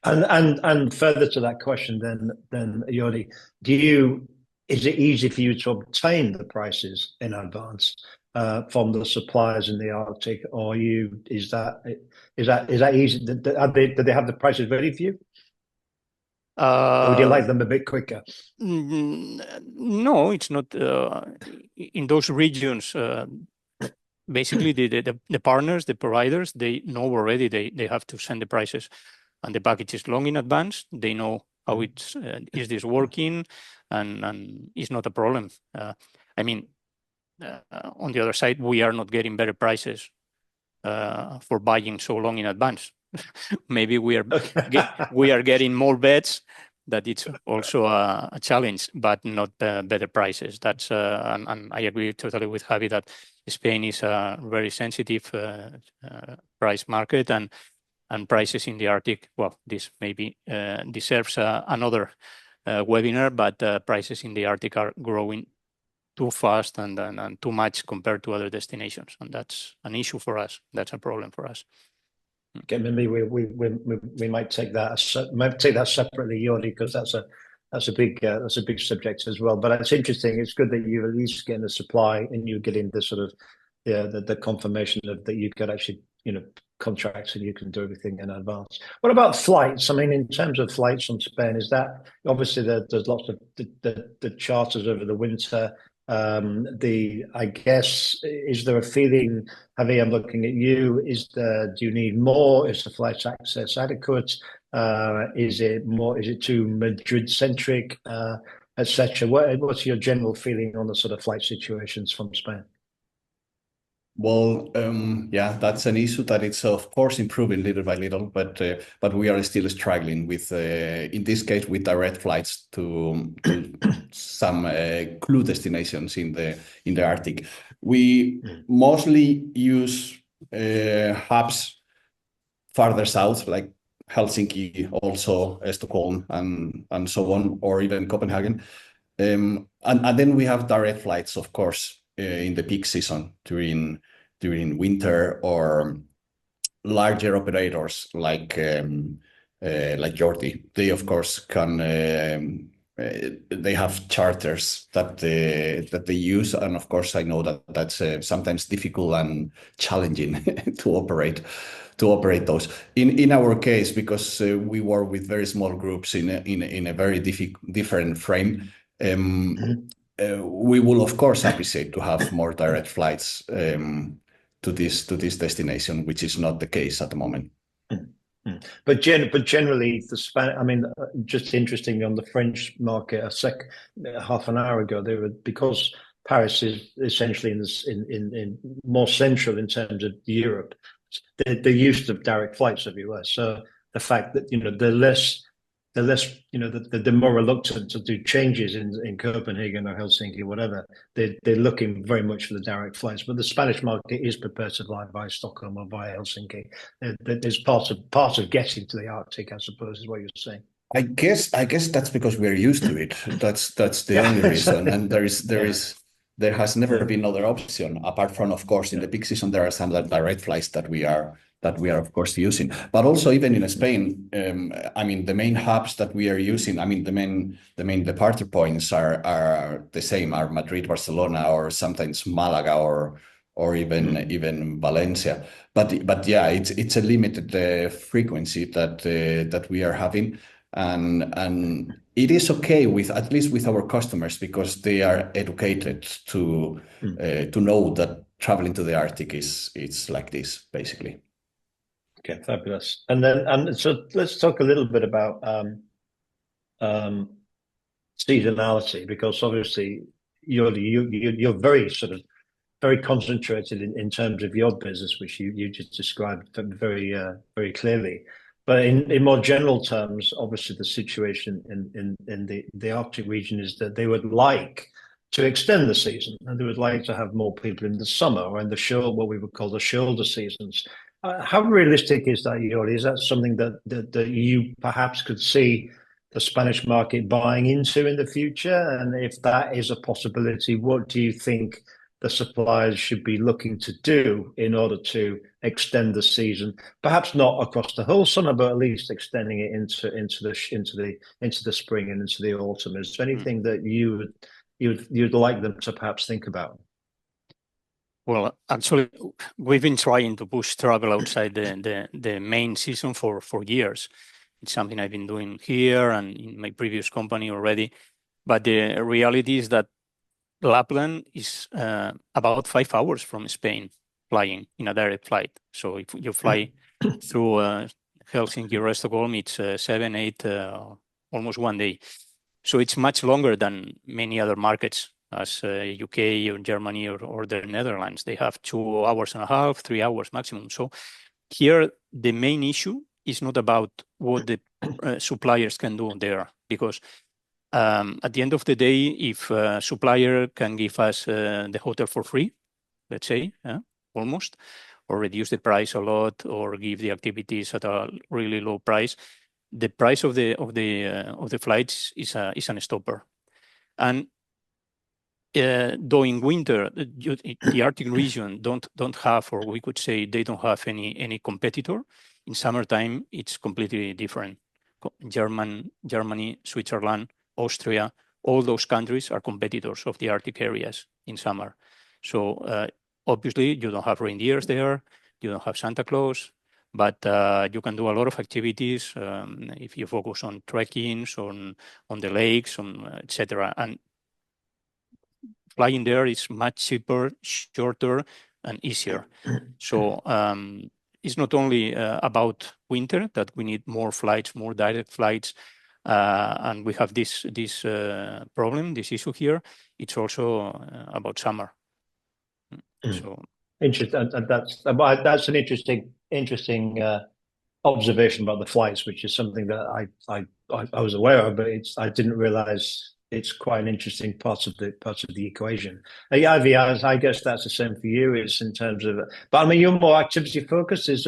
And further to that question, then Jordi, is it easy for you to obtain the prices in advance from the suppliers in the Arctic, or is that easy? Do they have the prices ready for you? Or would you like them a bit quicker? No, it's not. In those regions, basically the partners, the providers, they know already they have to send the prices and the packages long in advance. They know how is this working, and it's not a problem. I mean, on the other side, we are not getting better prices for buying so long in advance. Maybe we are getting more bets. That it's also a challenge, but not better prices. That's and I agree totally with Javi that Spain is a very sensitive price market, and prices in the Arctic. Well, this maybe deserves another webinar, but prices in the Arctic are growing too fast and too much compared to other destinations, and that's an issue for us. That's a problem for us. Okay, maybe we might take that separately, Jordi, because that's a big subject as well. But it's interesting. It's good that you're at least getting the supply and you're getting the sort of the confirmation that you could actually contracts and you can do everything in advance. What about flights? I mean, in terms of flights from Spain, is that obviously there's lots of the charters over the winter. I guess, is there a feeling, Javi, I'm looking at you, do you need more? Is the flight access adequate? Is it too Madrid centric, etc.? What's your general feeling on the sort of flight situations from Spain? Well, yeah, that's an issue that it's of course improving little by little, but we are still struggling with, in this case, with direct flights to some clue destinations in the Arctic. We mostly use hubs farther south, like Helsinki, also Stockholm, and so on, or even Copenhagen, and then we have direct flights, of course, in the peak season during winter, or larger operators like Jordi. They of course can. They have charters that they use, and of course I know that that's sometimes difficult and challenging to operate those. In our case, because we work with very small groups in a very different frame. We will of course appreciate to have more direct flights to this destination, which is not the case at the moment. But generally, I mean, just interestingly, on the French market, half an hour ago, because Paris is essentially in more central in terms of Europe, the use of direct flights everywhere. So the fact that the more reluctant to do changes in Copenhagen or Helsinki, whatever, they're looking very much for the direct flights. But the Spanish market is prepared to fly via Stockholm or via Helsinki. There's part of getting to the Arctic, I suppose, is what you're saying. I guess that's because we're used to it. That's the only reason. And there has never been other option apart from, of course, in the peak season there are some direct flights that we are of course using, but also even in Spain, I mean, the main hubs that we are using, I mean, the main departure points are the same, are Madrid, Barcelona, or sometimes Malaga, or even Valencia. But yeah, it's a limited frequency that we are having, and it is okay with, at least with our customers, because they are educated to know that traveling to the Arctic it's like this, basically. Okay, fabulous. And so let's talk a little bit about seasonality, because obviously you're very concentrated in terms of your business, which you just described very very clearly. But in more general terms, obviously the situation in the Arctic region is that they would like to extend the season, and they would like to have more people in the summer or in the what we would call the shoulder seasons. How realistic is that, Jordi? Is that something that you perhaps could see the Spanish market buying into in the future? And if that is a possibility, what do you think the suppliers should be looking to do in order to extend the season? Perhaps not across the whole summer, but at least extending it into the spring and into the autumn. Is there anything that you'd like them to perhaps think about? Well, actually, we've been trying to push travel outside the main season for years. It's something I've been doing here and in my previous company already. But the reality is that Lapland is about 5 hours from Spain, flying in a direct flight. So if you fly through Helsinki or Stockholm, it's 7, 8, almost 1 day. So it's much longer than many other markets, as UK or Germany or the Netherlands. They have 2 hours and a half, 3 hours maximum. So here, the main issue is not about what the suppliers can do there, because at the end of the day, if a supplier can give us the hotel for free, let's say, almost, or reduce the price a lot, or give the activities at a really low price, the price of the flights is an stopper. And though in winter, the Arctic region don't have, or we could say they don't have any competitor. In summertime, it's completely different. Germany, Switzerland, Austria, all those countries are competitors of the Arctic areas in summer. So obviously, you don't have reindeers there, you don't have Santa Claus, but you can do a lot of activities if you focus on trekkings, on the lakes, etc. And flying there is much cheaper, shorter, and easier. So it's not only about winter that we need more flights, more direct flights, and we have this problem, this issue here. It's also about summer. So interesting. That's an interesting observation about the flights, which is something that I was aware of, but I didn't realize it's quite an interesting part of the equation. I guess that's the same for you. It's in terms of, but I mean, you're more activity focused. Is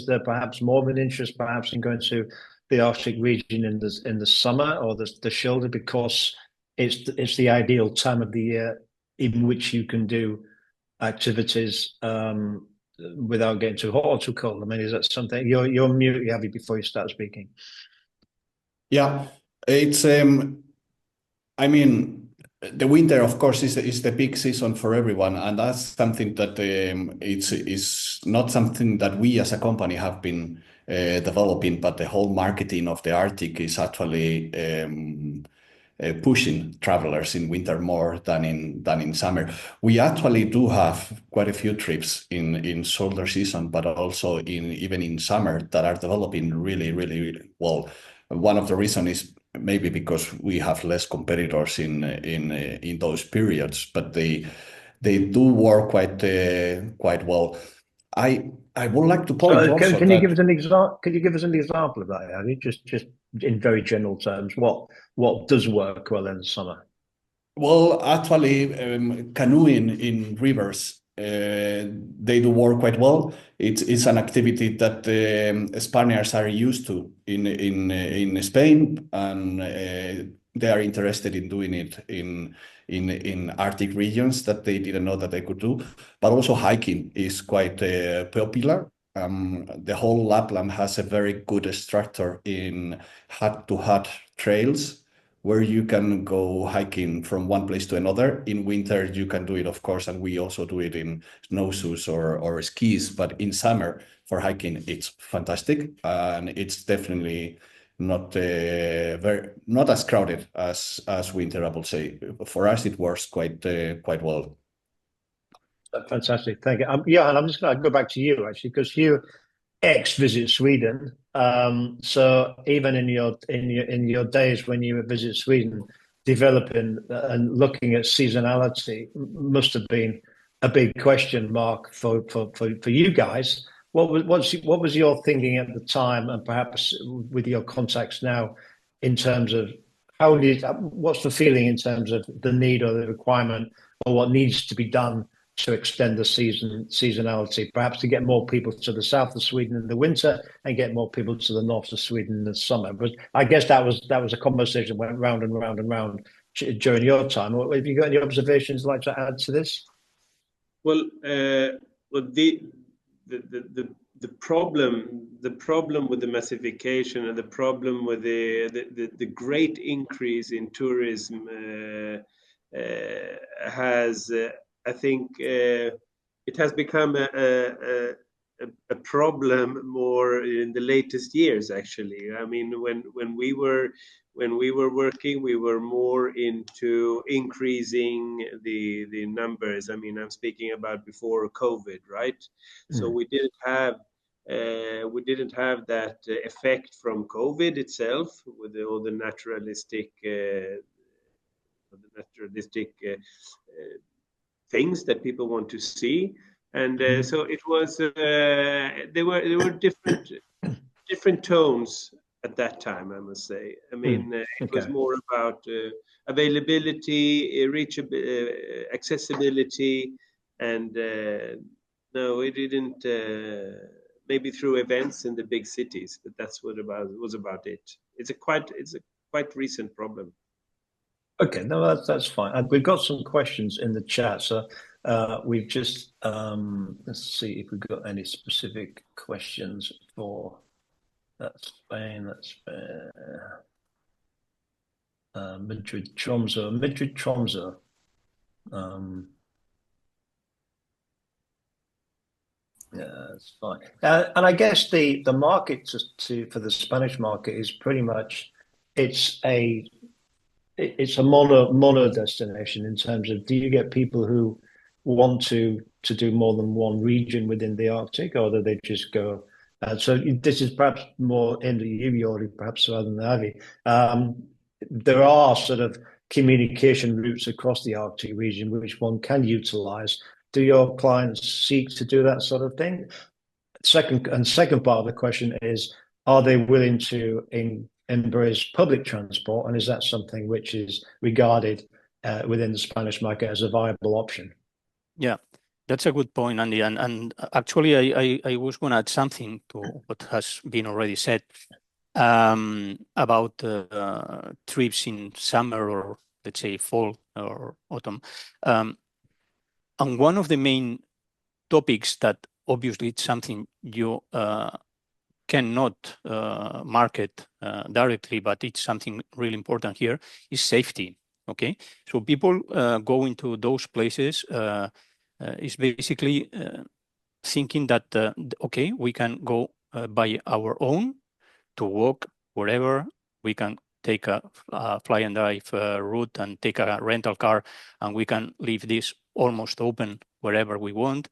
there perhaps more of an interest, perhaps, in going to the Arctic region in the summer or the shoulder, because it's the ideal time of the year in which you can do activities without getting too hot or too cold? I mean, is that something you're mute, Javi, before you start speaking? Yeah, it's I mean, the winter, of course, is the peak season for everyone, and that's something that it's not something that we as a company have been developing, but the whole marketing of the Arctic is actually pushing travelers in winter more than in summer. We actually do have quite a few trips in shoulder season, but also even in summer that are developing really, really, really well. One of the reasons is maybe because we have less competitors in those periods, but they do work quite well. I would like to point also can you give us an example? Could you give us an example of that? I mean, just in very general terms, what does work well in the summer? Well, actually, canoeing in rivers, they do work quite well. It's an activity that Spaniards are used to in Spain, and they are interested in doing it in Arctic regions that they didn't know that they could do. But also hiking is quite popular. The whole Lapland has a very good structure in hut-to-hut trails, where you can go hiking from one place to another. In winter, you can do it, of course, and we also do it in snowshoes or skis. But in summer, for hiking, it's fantastic, and it's definitely not as crowded as winter, I would say. For us, it works quite well. Fantastic, thank you. Yeah, and I'm just going to go back to you actually, because you visit Sweden. So even in your days when you visit Sweden, developing and looking at seasonality must have been a big question mark for you guys. what was your thinking at the time, and perhaps with your contacts now, in terms of what's the feeling in terms of the need or the requirement, or what needs to be done to extend the seasonality, perhaps to get more people to the south of Sweden in the winter and get more people to the north of Sweden in the summer? But I guess that was a conversation that went round and round and round during your time. Have you got any observations you'd like to add to this? Well, the problem with the massification and the problem with the great increase in tourism has, I think, it has become a problem more in the latest years. Actually, I mean, when we were working, we were more into increasing the numbers. I mean, I'm speaking about before COVID, right? So we didn't have that effect from COVID itself with all the naturalistic things that people want to see, and so it was. There were different tones at that time, I must say. I mean, it was more about availability, accessibility, and no, it didn't. Maybe through events in the big cities, but that's what was about it. It's a quite recent problem. Okay, no, that's fine. And we've got some questions in the chat, so we've just let's see if we've got any specific questions for Spain. That's Madrid, Tromsø. Yeah, that's fine. And I guess the market for the Spanish market is pretty much it's a mono destination in terms of, do you get people who want to do more than one region within the Arctic, or do they just go? So this is perhaps more into you, Jordi, perhaps rather than Avi. There are sort of communication routes across the Arctic region which one can utilize. Do your clients seek to do that sort of thing? Second part of the question is, are they willing to embrace public transport, and is that something which is regarded within the Spanish market as a viable option? Yeah, that's a good point, Andy. And actually, I was going to add something to what has been already said about trips in summer, or let's say fall or autumn. And one of the main topics that obviously it's something you cannot market directly, but it's something really important here, is safety. Okay, so people go into those places is basically thinking that okay, we can go by our own to walk wherever. We can take a fly and drive route and take a rental car, and we can leave this almost open wherever we want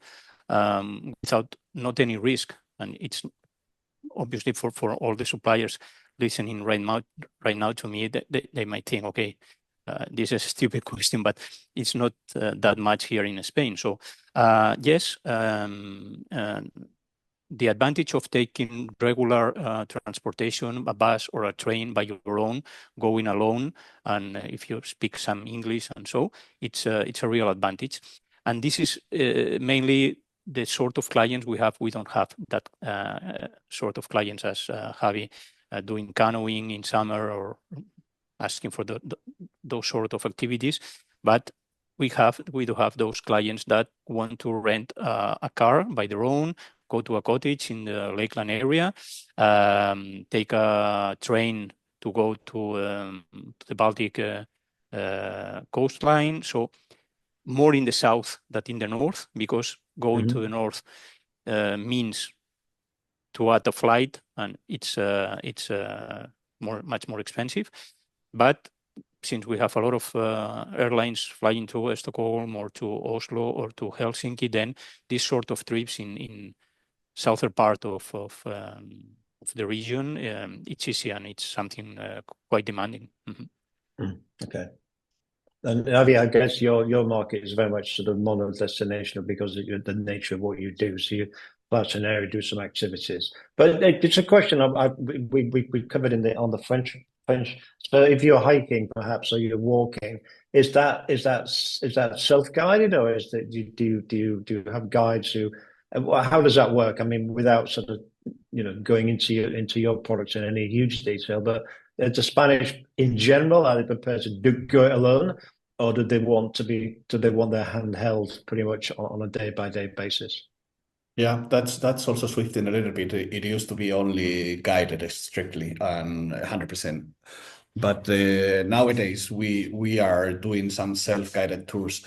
without not any risk. And it's obviously for all the suppliers listening right now to me, they might think, okay, this is a stupid question, but it's not that much here in Spain. So yes, the advantage of taking regular transportation, a bus or a train by your own, going alone, and if you speak some English and so, it's a real advantage. And this is mainly the sort of clients we have. We don't have that sort of clients as Javi doing canoeing in summer or asking for those sort of activities, but we do have those clients that want to rent a car by their own, go to a cottage in the Lakeland area, take a train to go to the Baltic coastline. So more in the south than in the north, because going to the north means to add a flight, and it's much more expensive. But since we have a lot of airlines flying to Stockholm or to Oslo or to Helsinki, then this sort of trips in southern part of the region, it's easy, and it's something quite demanding. Okay. And Avi, I guess your market is very much sort of mono destination because of the nature of what you do. So out an area, do some activities. But it's a question we covered on the French. So if you're hiking, perhaps, or you're walking, is that self-guided, or do you have guides who? How does that work? I mean, without sort of going into your products in any huge detail, but the Spanish in general, are they prepared to go it alone, or do they want their hand held pretty much on a day-by-day basis? Yeah, that's also shifting a little bit. It used to be only guided strictly and 100%. But nowadays we are doing some self-guided tours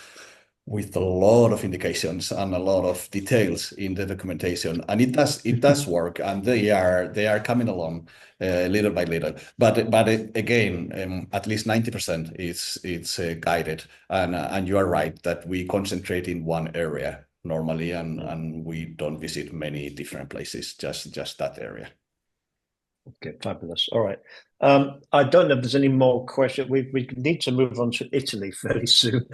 with a lot of indications and a lot of details in the documentation, and it does work, and they are coming along little by little. But again, at least 90% it's guided, and you are right that we concentrate in one area normally, and we don't visit many different places, just that area. Okay, fabulous. All right. I don't know if there's any more questions. We need to move on to Italy fairly soon,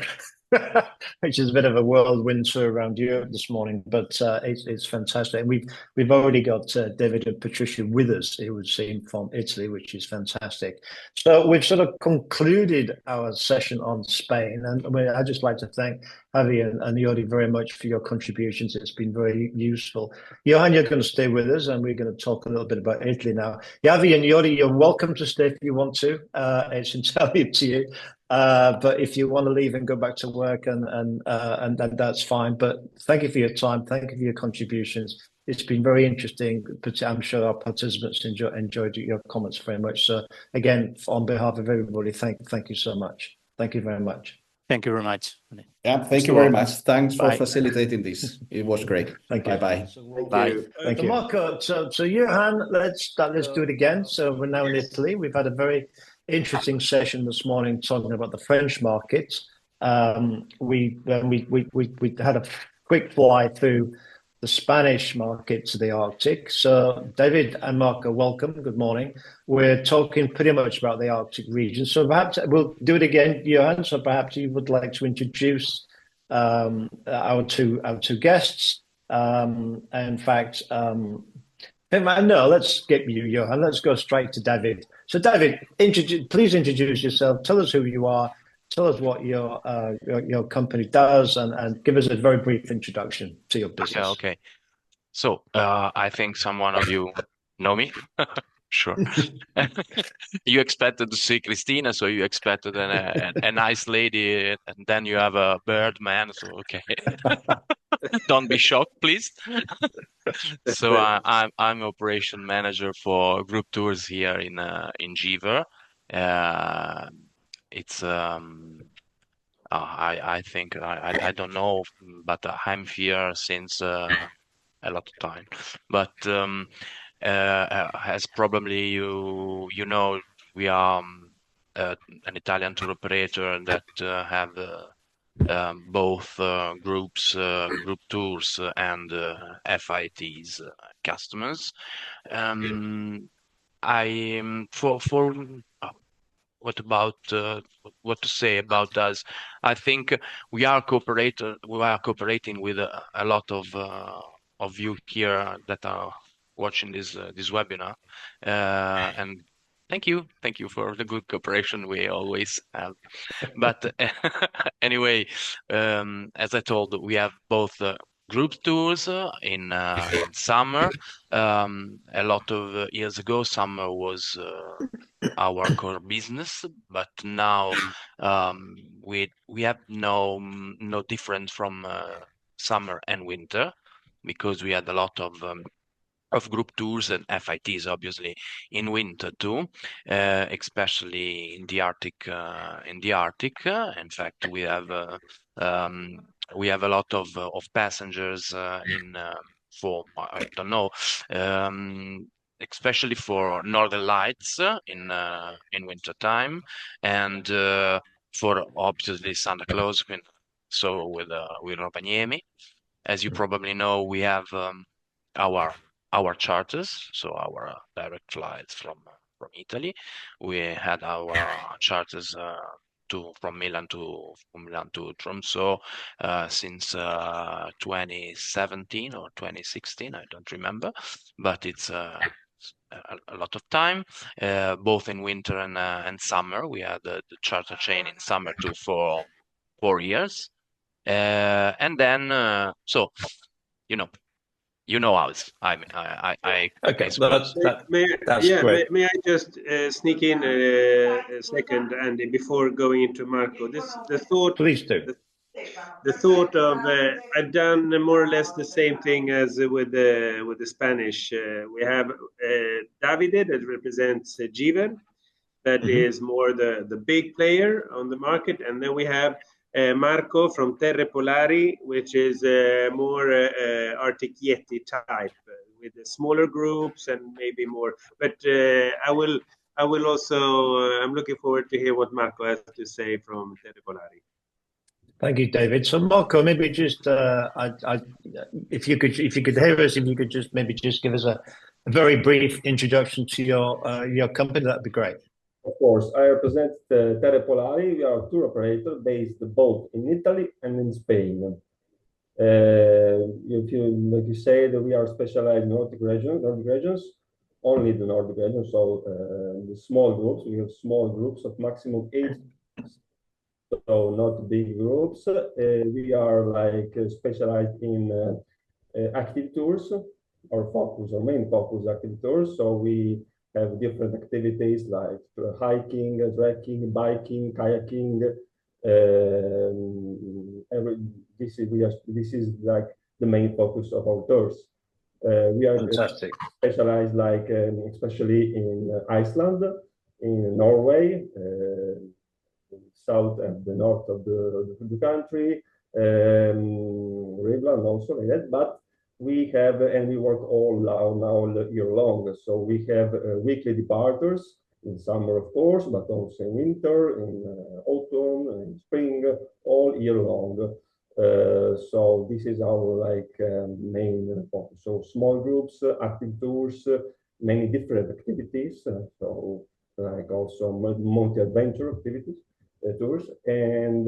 which is a bit of a whirlwind tour around Europe this morning, but it's fantastic. And we've already got David and Patricia with us, who would seem from Italy, which is fantastic. So we've sort of concluded our session on Spain, and I'd just like to thank Javi and Jordi very much for your contributions. It's been very useful. Johan, you're going to stay with us, and we're going to talk a little bit about Italy now. Javi and Jordi, you're welcome to stay if you want to. It's entirely up to you. But if you want to leave and go back to work, and that's fine. But thank you for your time. Thank you for your contributions. It's been very interesting, but I'm sure our participants enjoyed your comments very much. So again, on behalf of everybody, thank you so much. Thank you very much. Thank you very much. Yeah, thank you very much. Thanks for facilitating this. It was great. Thank you. Bye-bye. Bye. Thank you. Marco, so Johan, let's do it again. So we're now in Italy. We've had a very interesting session this morning talking about the French market. We had a quick fly through the Spanish market to the Arctic. So David and Marco, welcome. Good morning. We're talking pretty much about the Arctic region. So perhaps we'll do it again, Johan. So perhaps you would like to introduce our two guests. In fact, no, let's skip you, Johan. Let's go straight to David. So David, please introduce yourself. Tell us who you are. Tell us what your company does, and give us a very brief introduction to your business. Yeah, okay. So I think some of you know me. Sure. You expected to see Christina, so you expected a nice lady, and then you have a bird man. So okay, don't be shocked, please. So I'm operation manager for group tours here in Giver. It's I think I don't know, but I'm here since a lot of time. But as probably you know, we are an Italian tour operator that have both group tours and FITs customers. What to say about us? I think we are cooperating with a lot of you here that are watching this webinar, and thank you for the good cooperation we always have. But anyway, as I told, we have both group tours in summer. A lot of years ago, summer was our core business, but now we have no difference from summer and winter, because we had a lot of group tours and FITs, obviously, in winter too, especially in the Arctic. In fact, we have a lot of passengers for I don't know, especially for Northern Lights in winter time, and for obviously Santa Claus. So with Rovaniemi, as you probably know, we have our charters, so our direct flights from Italy. We had our charters from Milan to Tromsø since 2017 or 2016. I don't remember, but it's a lot of time, both in winter and summer. We had the charter chain in summer too for 4 years, and then so you know us. Okay, suppose. that's great. May I just sneak in a second, Andy, before going into Marco? The thought. Please do. The thought of I've done more or less the same thing as with the Spanish. We have Davide that represents Given, that is more the big player on the market, and then we have Marco from Terre Polari, which is more Articchietti type with the smaller groups and maybe more. But I will also. I'm looking forward to hear what Marco has to say from Terre Polari. Thank you, David. So Marco, maybe just if you could hear us, if you could just maybe just give us a very brief introduction to your company, that'd be great. Of course, I represent Terre Polari. We are a tour operator based both in Italy and in Spain. If you like you say that we are specialized in Nordic regions, only the Nordic region. So the small groups, we have small groups of maximum 8. So not big groups. We are like specialized in active tours. Our main focus active tours. So we have different activities like hiking, trekking, biking, kayaking. This is like the main focus of our tours. We are fantastic. Specialized like especially in Iceland, in Norway. South and the north of the country, Rivland also like that. But we have, and we work all year long. So we have weekly departures in summer, of course, but also in winter, in autumn, in spring, all year long. So this is our main focus. So small groups, active tours, many different activities. So like also multi-adventure activities. Tours, and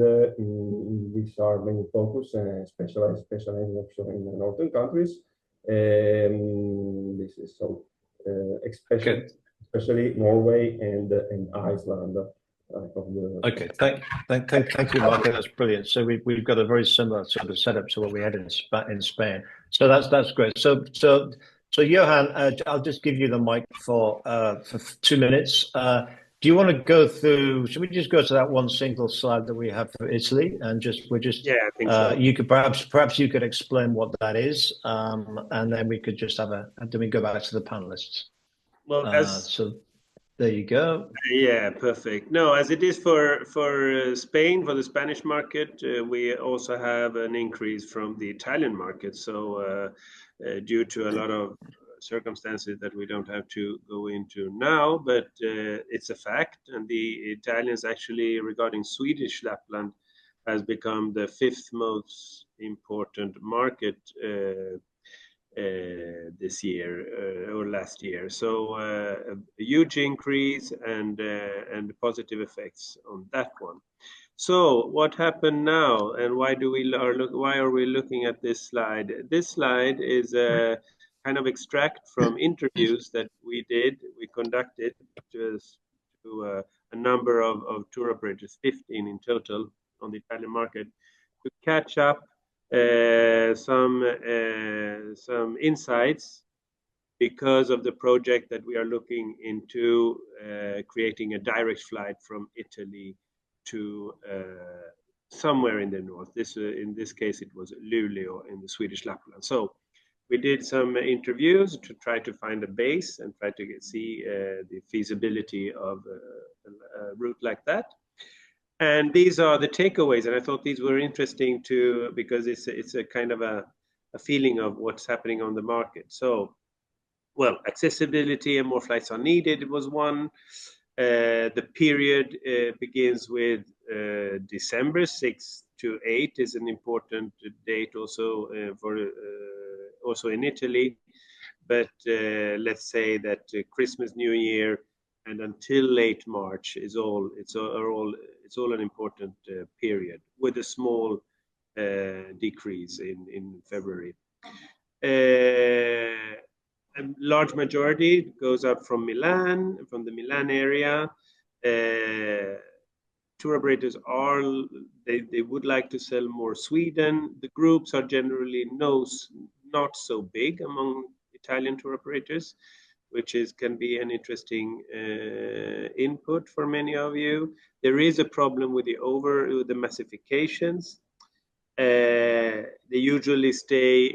these are main focus specialized also in the northern countries. This is so especially Norway and Iceland. Okay, thank you, Marco. That's brilliant. So we've got a very similar sort of setup to what we had in Spain. So that's great. So Johan, I'll just give you the mic for 2 minutes. Do you want to go through? Should we just go to that one single slide that we have for Italy, and yeah, I think so. You could perhaps you could explain what that is, and then we could just then we go back to the panelists. Well, so there you go. Yeah, perfect. No, as it is for Spain, for the Spanish market, we also have an increase from the Italian market. So due to a lot of circumstances that we don't have to go into now, but it's a fact. And the Italians actually, regarding Swedish Lapland, has become the 5th most important market this year or last year. So a huge increase and positive effects on that one. So what happened now, and why are we looking at this slide? This slide is a kind of extract from interviews that we conducted to a number of tour operators, 15 in total on the Italian market, to catch up some insights because of the project that we are looking into, creating a direct flight from Italy to somewhere in the north. In this case, it was Luleå in the Swedish Lapland. So we did some interviews to try to find a base and try to see the feasibility of a route like that. And these are the takeaways. And I thought these were interesting too, because it's a kind of a feeling of what's happening on the market. So, well, accessibility and more flights are needed was one. The period begins with December 6th to 8 is an important date also also in Italy, but let's say that Christmas, New Year, and until late March is all it's all an important period with a small decrease in February. A large majority goes out from Milan, from the Milan area. Tour operators they would like to sell more Sweden. The groups are generally not so big among Italian tour operators, which can be an interesting input for many of you. There is a problem with the massifications. They usually stay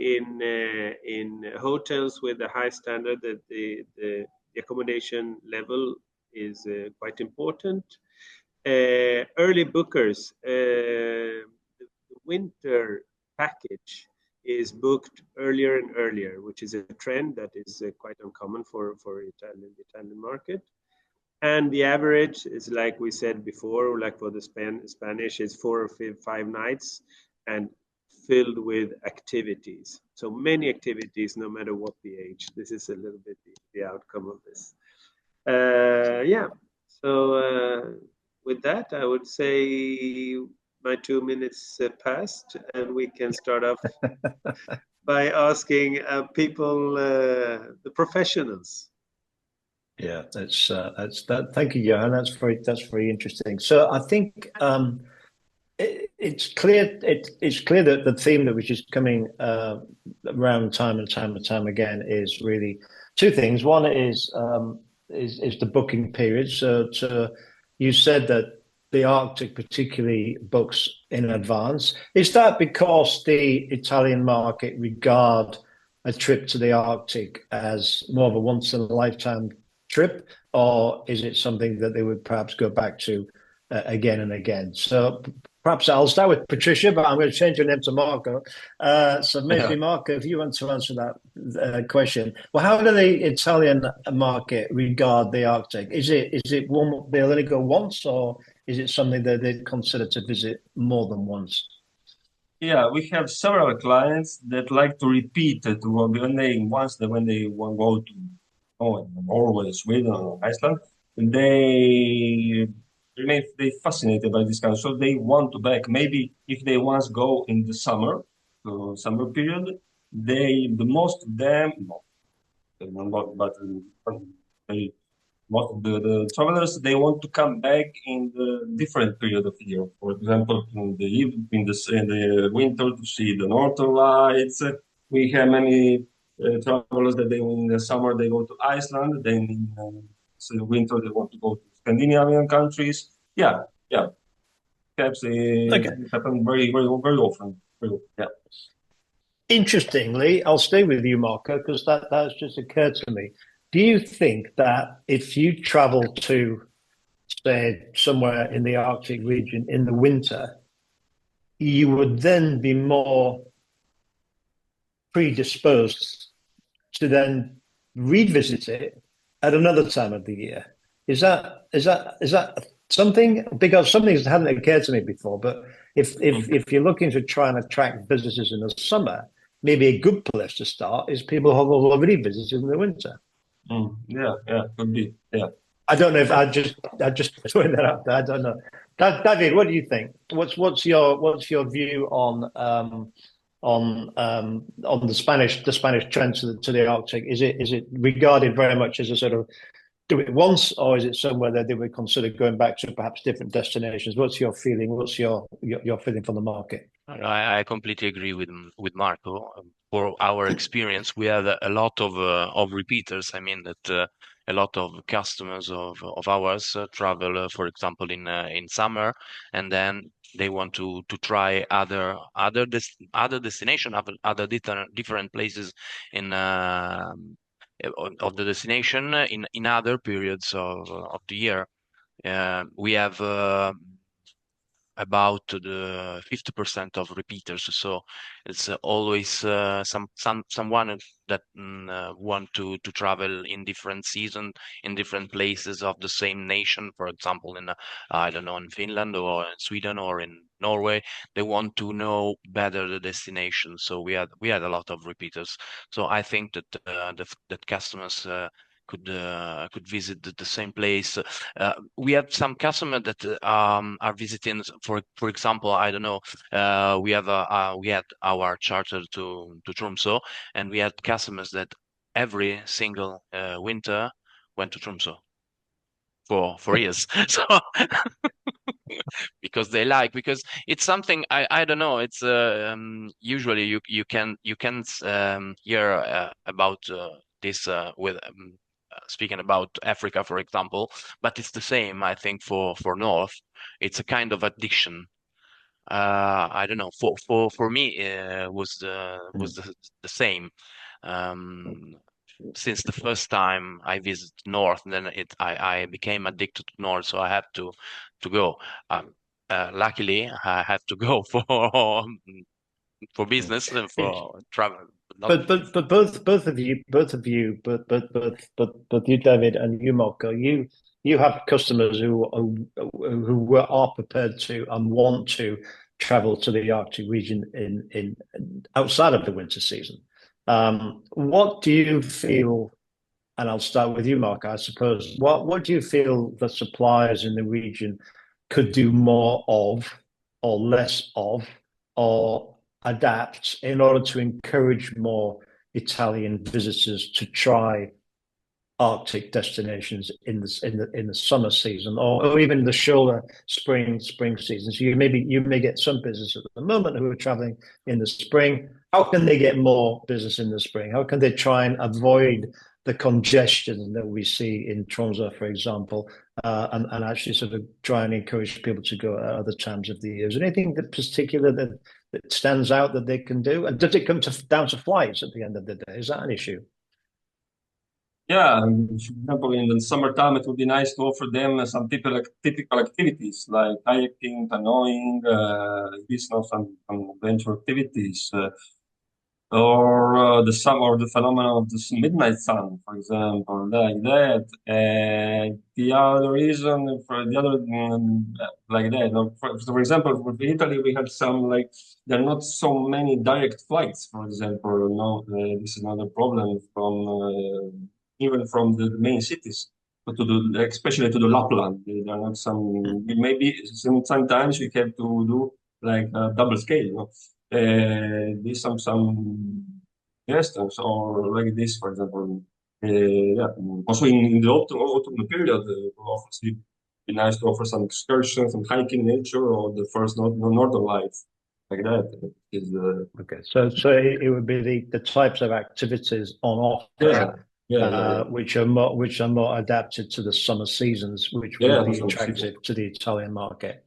in hotels with a high standard. That the accommodation level is quite important. Early bookers, the winter package is booked earlier and earlier, which is a trend that is quite uncommon for the Italian market. And the average is, like we said before, like for the Spanish, is 4 or 5 nights and filled with activities. So many activities, no matter what the age. This is a little bit the outcome of this. Yeah. So with that, I would say my 2 minutes passed, and we can start off by asking people, the professionals. Yeah, that's that. Thank you, Johan. That's very interesting. So I think it's clear that the theme that was just coming around time and time again is really two things. One is the booking period. So you said that the Arctic particularly books in advance. Is that because the Italian market regard a trip to the Arctic as more of a once in a lifetime trip, or is it something that they would perhaps go back to again and again? So perhaps I'll start with Patricia, but I'm going to change your name to Marco. So maybe Marco, if you want to answer that question. Well, how do the Italian market regard the Arctic? Is it one they'll only go once, or is it something that they'd consider to visit more than once? Yeah, we have several clients that like to repeat it when they want to go to Norway, Sweden, or Iceland. They fascinated by this kind, so they want to back. Maybe if they once go in the summer period, most of them, most of the travelers, they want to come back in the different period of the year. For example, in the winter to see the Northern Lights. We have many travelers that in the summer they go to Iceland. Then in the winter they want to go to Scandinavian countries. Yeah. Perhaps happen very, very, very often. Yeah. Interestingly, I'll stay with you, Marco, because that's just occurred to me. Do you think that if you travel to, say, somewhere in the Arctic region in the winter, you would then be more predisposed to then revisit it at another time of the year? Is that something? Because something that hadn't occurred to me before. But if you're looking to try and attract visitors in the summer, maybe a good place to start is people who have already visited in the winter. Yeah, could be. Yeah. I don't know if I just throwing that out there. I don't know. David, what do you think? What's your view on the Spanish trend to the Arctic? Is it regarded very much as a sort of do it once, or is it somewhere that they would consider going back to perhaps different destinations? What's your feeling? What's your feeling from the market? I completely agree with Marco. For our experience, we have a lot of repeaters. I mean that a lot of customers of ours travel, for example, in summer, and then they want to try other destination, other different places of the destination in other periods of the year. We have about the 50% of repeaters, so it's always someone that want to travel in different season in different places of the same nation. For example, in I don't know, in Finland or in Sweden or in Norway, they want to know better the destination. So we had a lot of repeaters. So I think that that customers could visit the same place. We have some customers that are visiting. For example, I don't know. We had our charter to Tromsø, and we had customers that every single winter went to Tromsø for years. So because it's something I don't know. It's usually you can hear about this with speaking about Africa, for example, but it's the same. I think for North, it's a kind of addiction. I don't know. For me, was the same. Since the first time I visited North, then I became addicted to North, so I have to go. Luckily, I have to go for business and for travel. But both of you, you, David, and you, Marco, you have customers who are prepared to and want to travel to the Arctic region in outside of the winter season. What do you feel? And I'll start with you, Mark, I suppose. What do you feel the suppliers in the region could do more of, or less of, or adapt in order to encourage more Italian visitors to try Arctic destinations in the summer season, or even the shoulder spring season? So you may get some business at the moment who are traveling in the spring. How can they get more business in the spring? How can they try and avoid the congestion that we see in Tromsø, for example, and actually sort of try and encourage people to go at other times of the year? Is there anything that particular that stands out that they can do? And does it come down to flights at the end of the day? Is that an issue? Yeah, for example, in the summertime, it would be nice to offer them some typical activities like kayaking, canoeing, some adventure activities, or the phenomenon of the midnight sun, for example, like that. And the other reason for the other like that, for example, with Italy, we had some there are not so many direct flights. For example, this is another problem from. Even from the main cities, but especially to the Lapland, there are not some. Maybe sometimes we have to do like a double scale, do some distance or like this, for example. Yeah. Also in the autumn period, obviously, it'd be nice to offer some excursions, some hiking nature, or the first northern lights, like that. Okay, so it would be the types of activities on offer. Which are more adapted to the summer seasons, which will be attractive to the Italian market.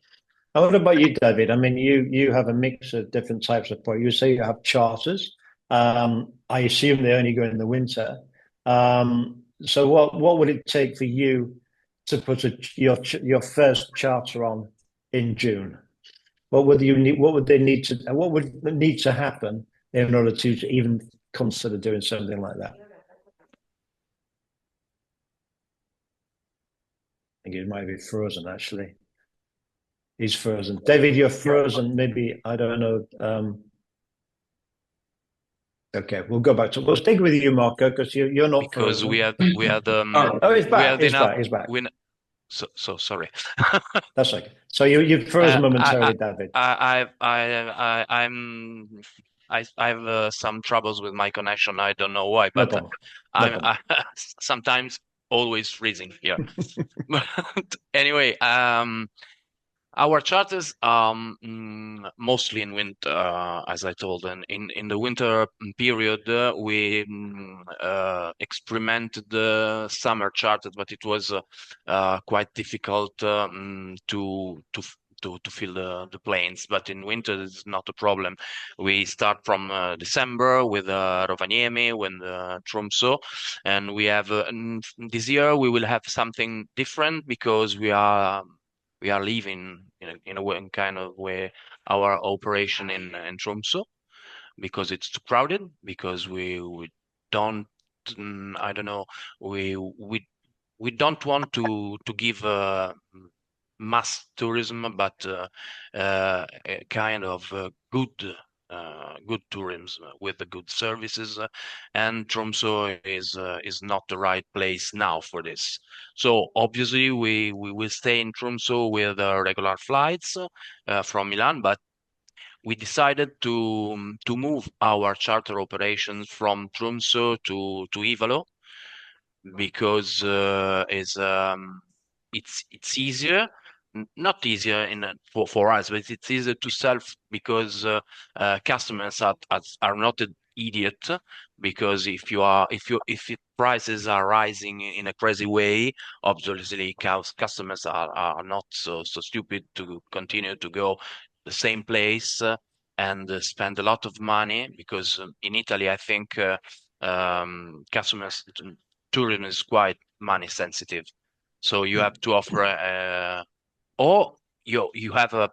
And what about you, David? I mean, you have a mix of different types of products. You say you have charters. I assume they only go in the winter. So what would it take for you to put your first charter on in June? What would you need? What would they need to? And what would need to happen in order to even consider doing something like that? I think he might be frozen, actually. He's frozen. David, you're frozen. Maybe, I don't know. Okay, we'll go back to. We'll stick with you, Marco, because you're not because frozen. we had. Oh, he's back. He's back. So sorry. That's okay. So you've frozen momentarily, David. I have some troubles with my connection. I don't know why, but I'm sometimes always freezing here. But anyway, our charters are mostly in winter, as I told. And in the winter period, we experimented the summer charters, but it was quite difficult to fill the planes. But in winter, it's not a problem. We start from December with Rovaniemi, with Tromsø, and we have this year we will have something different because we are leaving in a kind of way our operation in Tromsø because it's too crowded, because we don't I don't know, we don't want to give mass tourism, but a kind of good good tourism with the good services, and Tromsø is not the right place now for this. So obviously we will stay in Tromsø with regular flights from Milan, but we decided to move our charter operations from Tromsø to Ivalo, because it's easier, not easier for us, but it's easier to sell because customers are not an idiot. Because if prices are rising in a crazy way, obviously customers are not so stupid to continue to go the same place and spend a lot of money, because in Italy I think customers, tourism is quite money sensitive. So you have to offer or you have a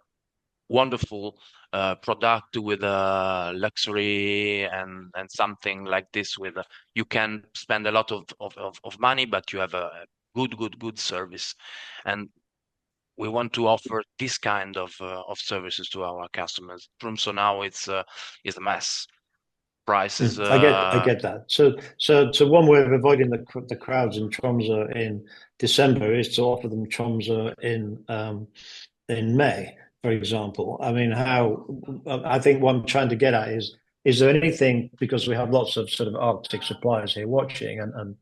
wonderful product with a luxury and something like this, with you can spend a lot of money, but you have a good service. And we want to offer this kind of services to our customers. Tromsø now is a mess. Prices. I get that. So one way of avoiding the crowds in Tromsø in December is to offer them Tromsø in May, for example. I mean, I think what I'm trying to get at is there anything, because we have lots of sort of Arctic suppliers here watching and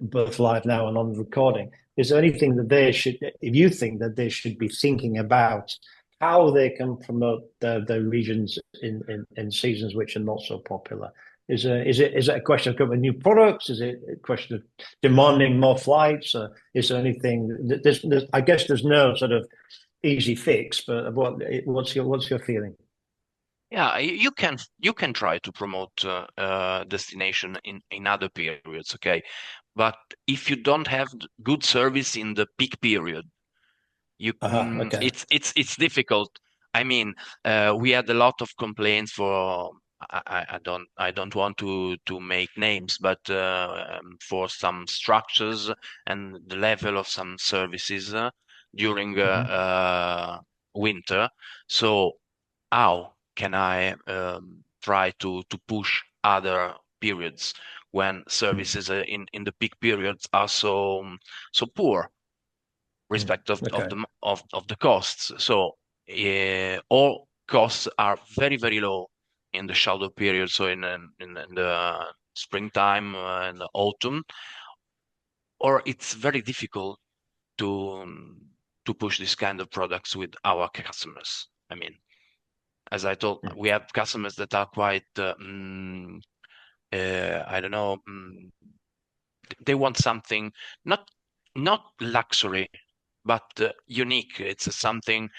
both live now and on recording, is there anything that they should, if you think that they should be thinking about how they can promote their regions in seasons which are not so popular? Is it a question of coming with new products? Is it a question of demanding more flights? Is there anything? I guess there's no sort of easy fix, but what's your feeling? Yeah, you can try to promote destination in other periods, okay? But if you don't have good service in the peak period, okay. It's difficult. I mean, we had a lot of complaints for I don't want to make names, but for some structures and the level of some services during winter. So how can I try to push other periods when services in the peak periods are so poor? Respect of the costs. So all costs are very low in the shadow period. So in the springtime and the autumn, or it's very difficult to push this kind of products with our customers. I mean, as I told, we have customers that are quite I don't know. They want something not luxury, but unique. It's something.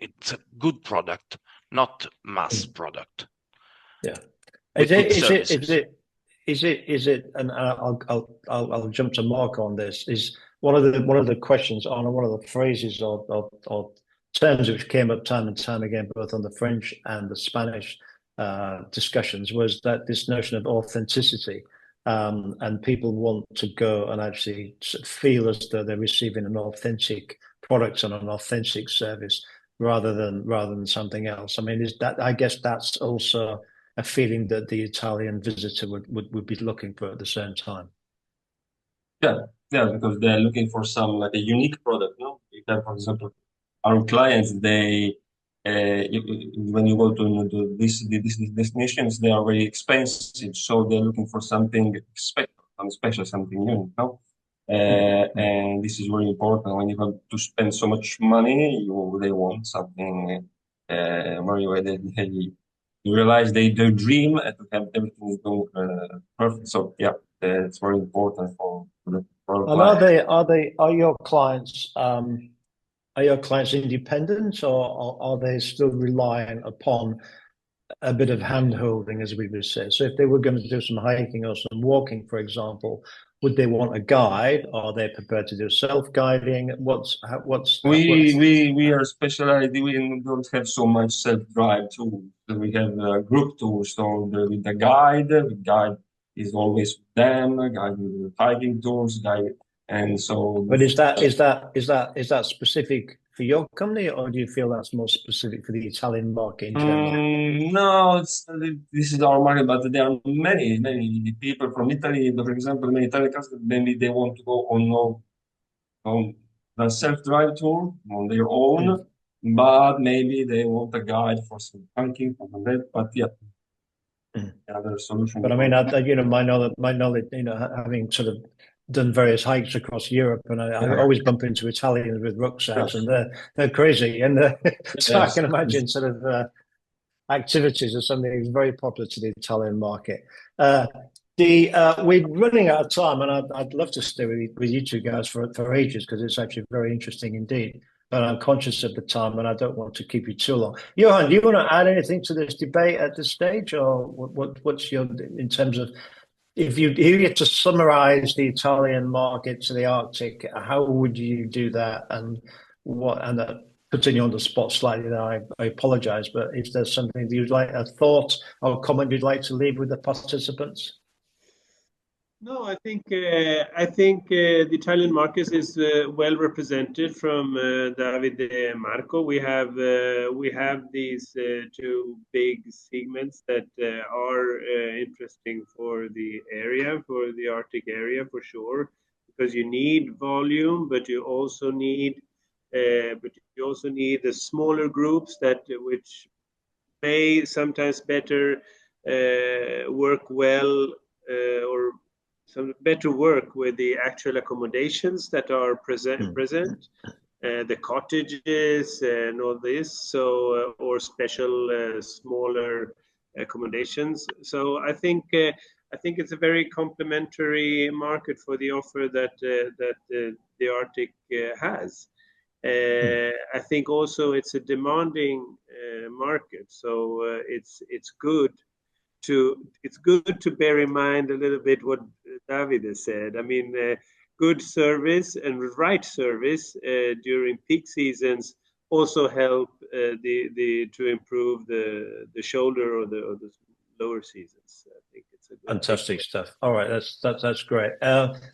It's a good product, not mass product. Yeah. Is it? And I'll jump to Mark on this. Is one of the questions on one of the phrases or terms which came up time and time again, both on the French and the Spanish discussions, was that this notion of authenticity. And people want to go and actually feel as though they're receiving an authentic product and an authentic service rather than something else. I mean, I guess that's also a feeling that the Italian visitor would be looking for at the same time. Yeah, because they're looking for some like a unique product. No, you can, for example, our clients, they when you go to these destinations, they are very expensive, so they're looking for something special, something new. No? And this is very important when you have to spend so much money. They want something very you realize their dream to have everything is going perfect. So yeah, it's very important for the and are your clients independent, or are they still relying upon a bit of hand holding, as we would say? So if they were going to do some hiking or some walking, for example, would they want a guide? Are they prepared to do self-guiding? We are specialized. We don't have so much self-drive too. We have group tours. So with the guide is always them. Guide with hiking tours, guide, and so. But is that specific for your company, or do you feel that's more specific for the Italian market in general? No, this is our market, but there are many people from Italy. For example, many Italian customers, maybe they want to go on the self-drive tour on their own, but maybe they want a guide for some banking, something like that. But yeah, another solution. But I mean, my knowledge, having sort of done various hikes across Europe, and I always bump into Italians with rucksacks, and they're crazy, and so I can imagine sort of activities are something that's very popular to the Italian market. We're running out of time, and I'd love to stay with you two guys for ages, because it's actually very interesting indeed. But I'm conscious of the time, and I don't want to keep you too long. Johan, do you want to add anything to this debate at this stage, or what's your, in terms of, if you had to summarize the Italian market to the Arctic, how would you do that? And putting you on the spot slightly, I apologize, but if there's something that you'd like, a thought or comment you'd like to leave with the participants? No, I think the Italian market is well represented from David and Marco. We have these two big segments that are interesting for the area, for the Arctic area for sure, because you need volume, but you also need the smaller groups which may sometimes better work well or some better work with the actual accommodations that are present, the cottages and all this, or special smaller accommodations. So I think it's a very complementary market for the offer that the Arctic has. I think also it's a demanding market, so it's good to bear in mind a little bit what David has said. I mean, good service and right service during peak seasons also help to improve the shoulder or the lower seasons. I think it's a good fantastic stuff. All right, that's great.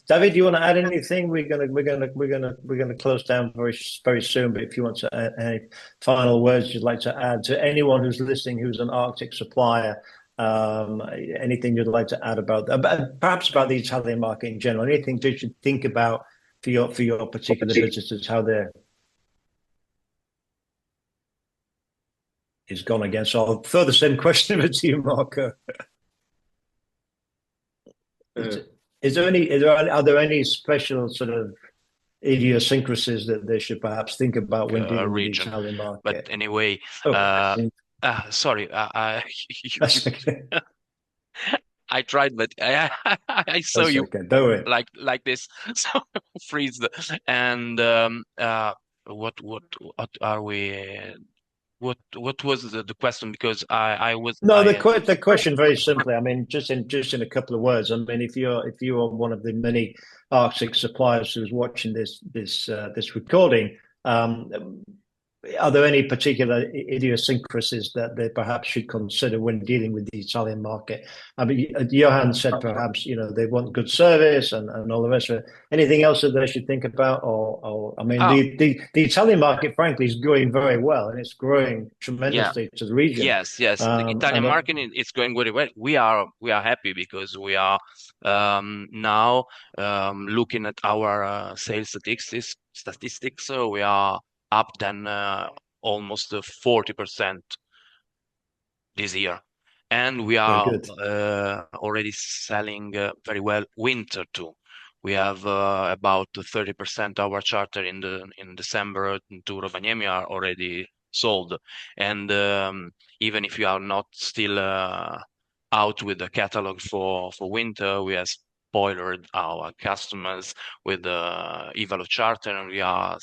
David, do you want to add anything? We're gonna close down very soon. But if you want to add any final words you'd like to add to anyone who's listening, who's an Arctic supplier. Anything you'd like to add perhaps about the Italian market in general? Anything you should think about for your particular businesses? How they're is gone again. So I'll throw the same question over to you, Marco. Are there any special sort of idiosyncrasies that they should perhaps think about when dealing with the Italian market? But anyway, sorry, I tried, but I saw That's you okay. Don't worry. like this, so freeze. And what are we? What was the question? Because I was the question very simply. I mean, just in a couple of words. I mean, if you are one of the many Arctic suppliers who's watching this recording, are there any particular idiosyncrasies that they perhaps should consider when dealing with the Italian market? I mean, Johan said perhaps they want good service and all the rest of it. Anything else that they should think about? Or I mean, the Italian market, frankly, is growing very well, and it's growing tremendously to the region. Yes. The Italian market is going very well. We are happy because we are now looking at our sales statistics. So we are up than almost 40% this year, and we are already selling very well winter too. We have about 30% our charter in December to Rovaniemi are already sold, and even if you are not still out with the catalog for winter, we have spoiled our customers with the Ivalo charter, and we are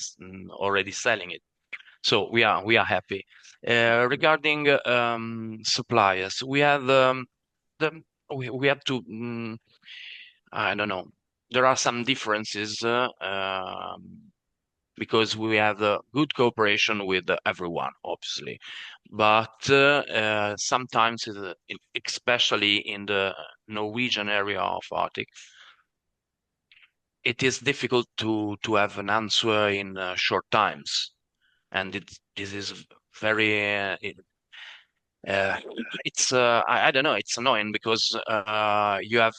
already selling it. So we are happy. Regarding suppliers, we have we have to I don't know. There are some differences because we have a good cooperation with everyone, obviously, but sometimes, especially in the Norwegian area of Arctic, it is difficult to have an answer in short times. and this is very it's I don't know, it's annoying because you have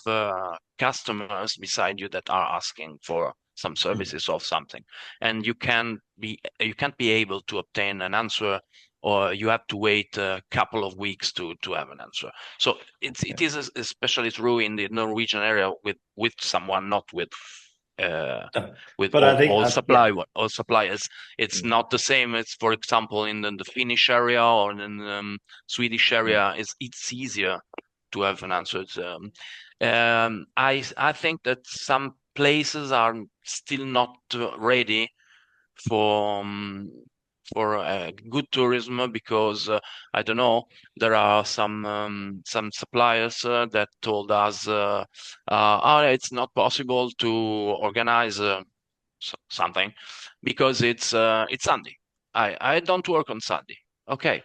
customers beside you that are asking for some services or something, and you can't be able to obtain an answer, or you have to wait a couple of weeks to have an answer. So it is especially true in the Norwegian area with someone, not with all suppliers. It's not the same. It's, for example, in the Finnish area or in the Swedish area, it's easier to have an answer. I think that some places are still not ready for good tourism because I don't know, there are some suppliers that told us it's not possible to organize something because it's Sunday. I don't work on Sunday. Okay,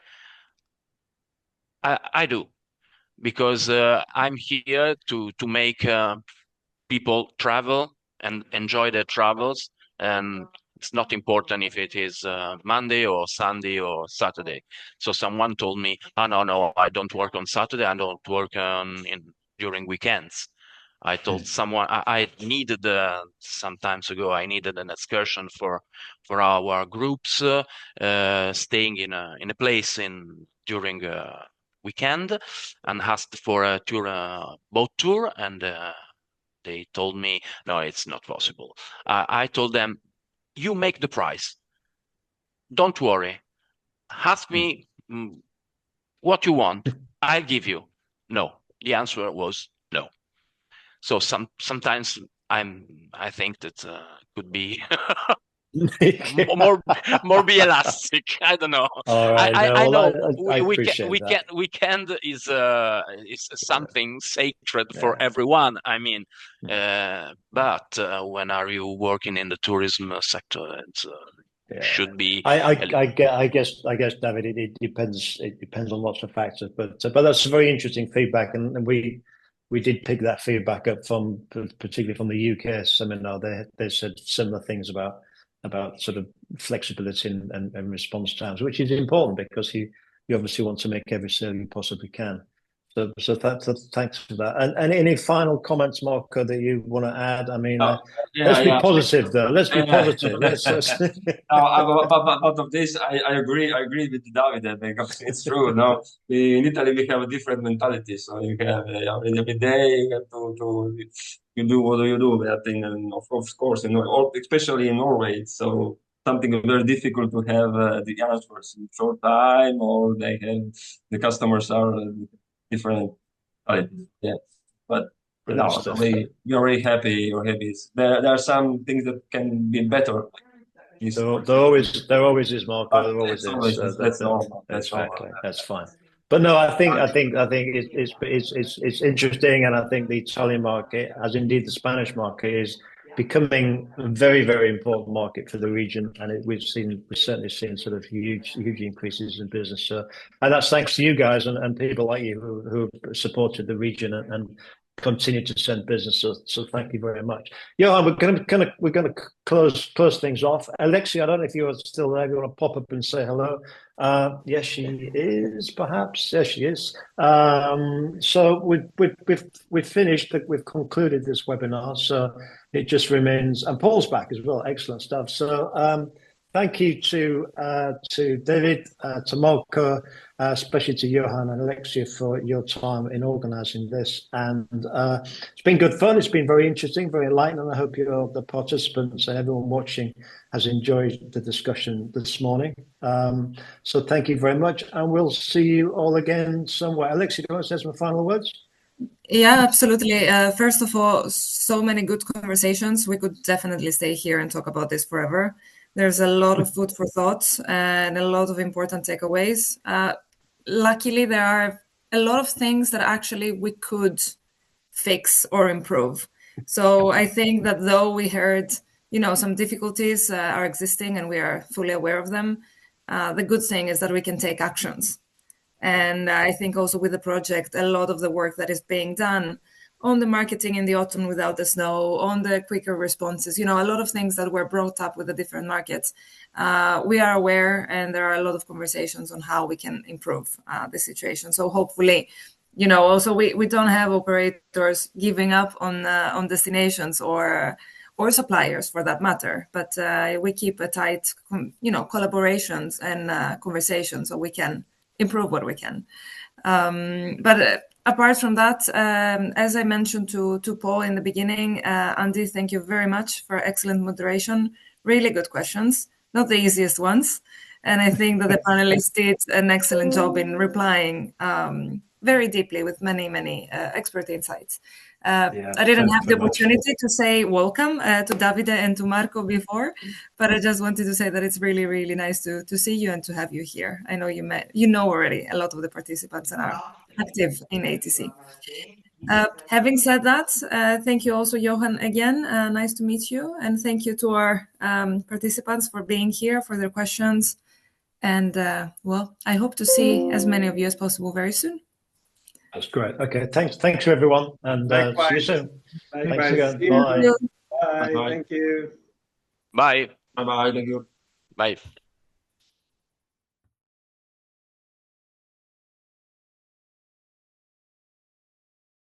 I do, because I'm here to make people travel and enjoy their travels, and it's not important if it is Monday or Sunday or Saturday. So someone told me, "Oh no, I don't work on Saturday. I don't work during weekends." I told someone I needed some time ago. I needed an excursion for our groups, staying in a place during weekend, and asked for a boat tour, and they told me, no, it's not possible. I told them, you make the price. Don't worry. Ask me what you want. I'll give you. No. The answer was no. So sometimes I think that could be more be elastic. I don't know. All right. I know I appreciate that. Weekend is something sacred for everyone. I mean, but when are you working in the tourism sector? It should be. I guess, David, it depends. It depends on lots of factors, but that's very interesting feedback, and we did pick that feedback up from, particularly from the UK seminar. They said similar things about sort of flexibility and response times, which is important because you obviously want to make every sale you possibly can. So thanks for that. And any final comments, Marco, that you want to add? I mean, let's be positive, though. Let's be positive. Let's out of this, I agree with David, because it's true. No, in Italy we have a different mentality. So you have every day you have to you do what you do. But I think, and of course, especially in Norway, it's so something very difficult to have the answers in short time, or the customers are different. Yeah, but we are very happy. There are some things that can be better. There always is, Marco. There always is. That's normal. Exactly. That's fine. But no, I think it's interesting, and I think the Italian market, as indeed the Spanish market, is becoming a very, very important market for the region, and we've certainly seen sort of huge increases in business. So, and that's thanks to you guys and people like you who supported the region and continue to send business. So thank you very much. Johan, we're gonna close things off. Alexia, I don't know if you're still there. If you want to pop up and say hello. Yes, she is. Perhaps yes, she is. So we've finished. We've concluded this webinar. So it just remains, and Paul's back as well. Excellent stuff. So thank you to David, to Marco, especially to Johan and Alexia for your time in organising this. And it's been good fun. It's been very interesting, very enlightening. And I hope the participants and everyone watching has enjoyed the discussion this morning. So thank you very much. And we'll see you all again somewhere. Alexia, do you want to say some final words? Yeah, absolutely. First of all, so many good conversations. We could definitely stay here and talk about this forever. There's a lot of food for thought and a lot of important takeaways. Luckily, there are a lot of things that actually we could fix or improve. So I think that though we heard, some difficulties are existing and we are fully aware of them, the good thing is that we can take actions. And I think also with the project, a lot of the work that is being done on the marketing in the autumn without the snow, on the quicker responses, a lot of things that were brought up with the different markets. We are aware, and there are a lot of conversations on how we can improve the situation. So hopefully, also we don't have operators giving up on destinations or suppliers for that matter, but we keep a tight, collaborations and conversations so we can improve what we can. But apart from that, as I mentioned to Paul in the beginning, Andy, thank you very much for excellent moderation. Really good questions, not the easiest ones. And I think that the panelists did an excellent job in replying very deeply with many, many expert insights. I didn't have the opportunity to say welcome to Davide and to Marco before, but I just wanted to say that it's really, really nice to see you and to have you here. I know you know already a lot of the participants and are active in AETC. Having said that, thank you also, Johan, again. Nice to meet you. And thank you to our participants for being here, for their questions. And well, I hope to see as many of you as possible very soon. That's great. Okay, thanks to everyone, and see you soon. Thanks again. Bye. Bye. Bye. Thank you. Bye. Bye. Thank you. Bye.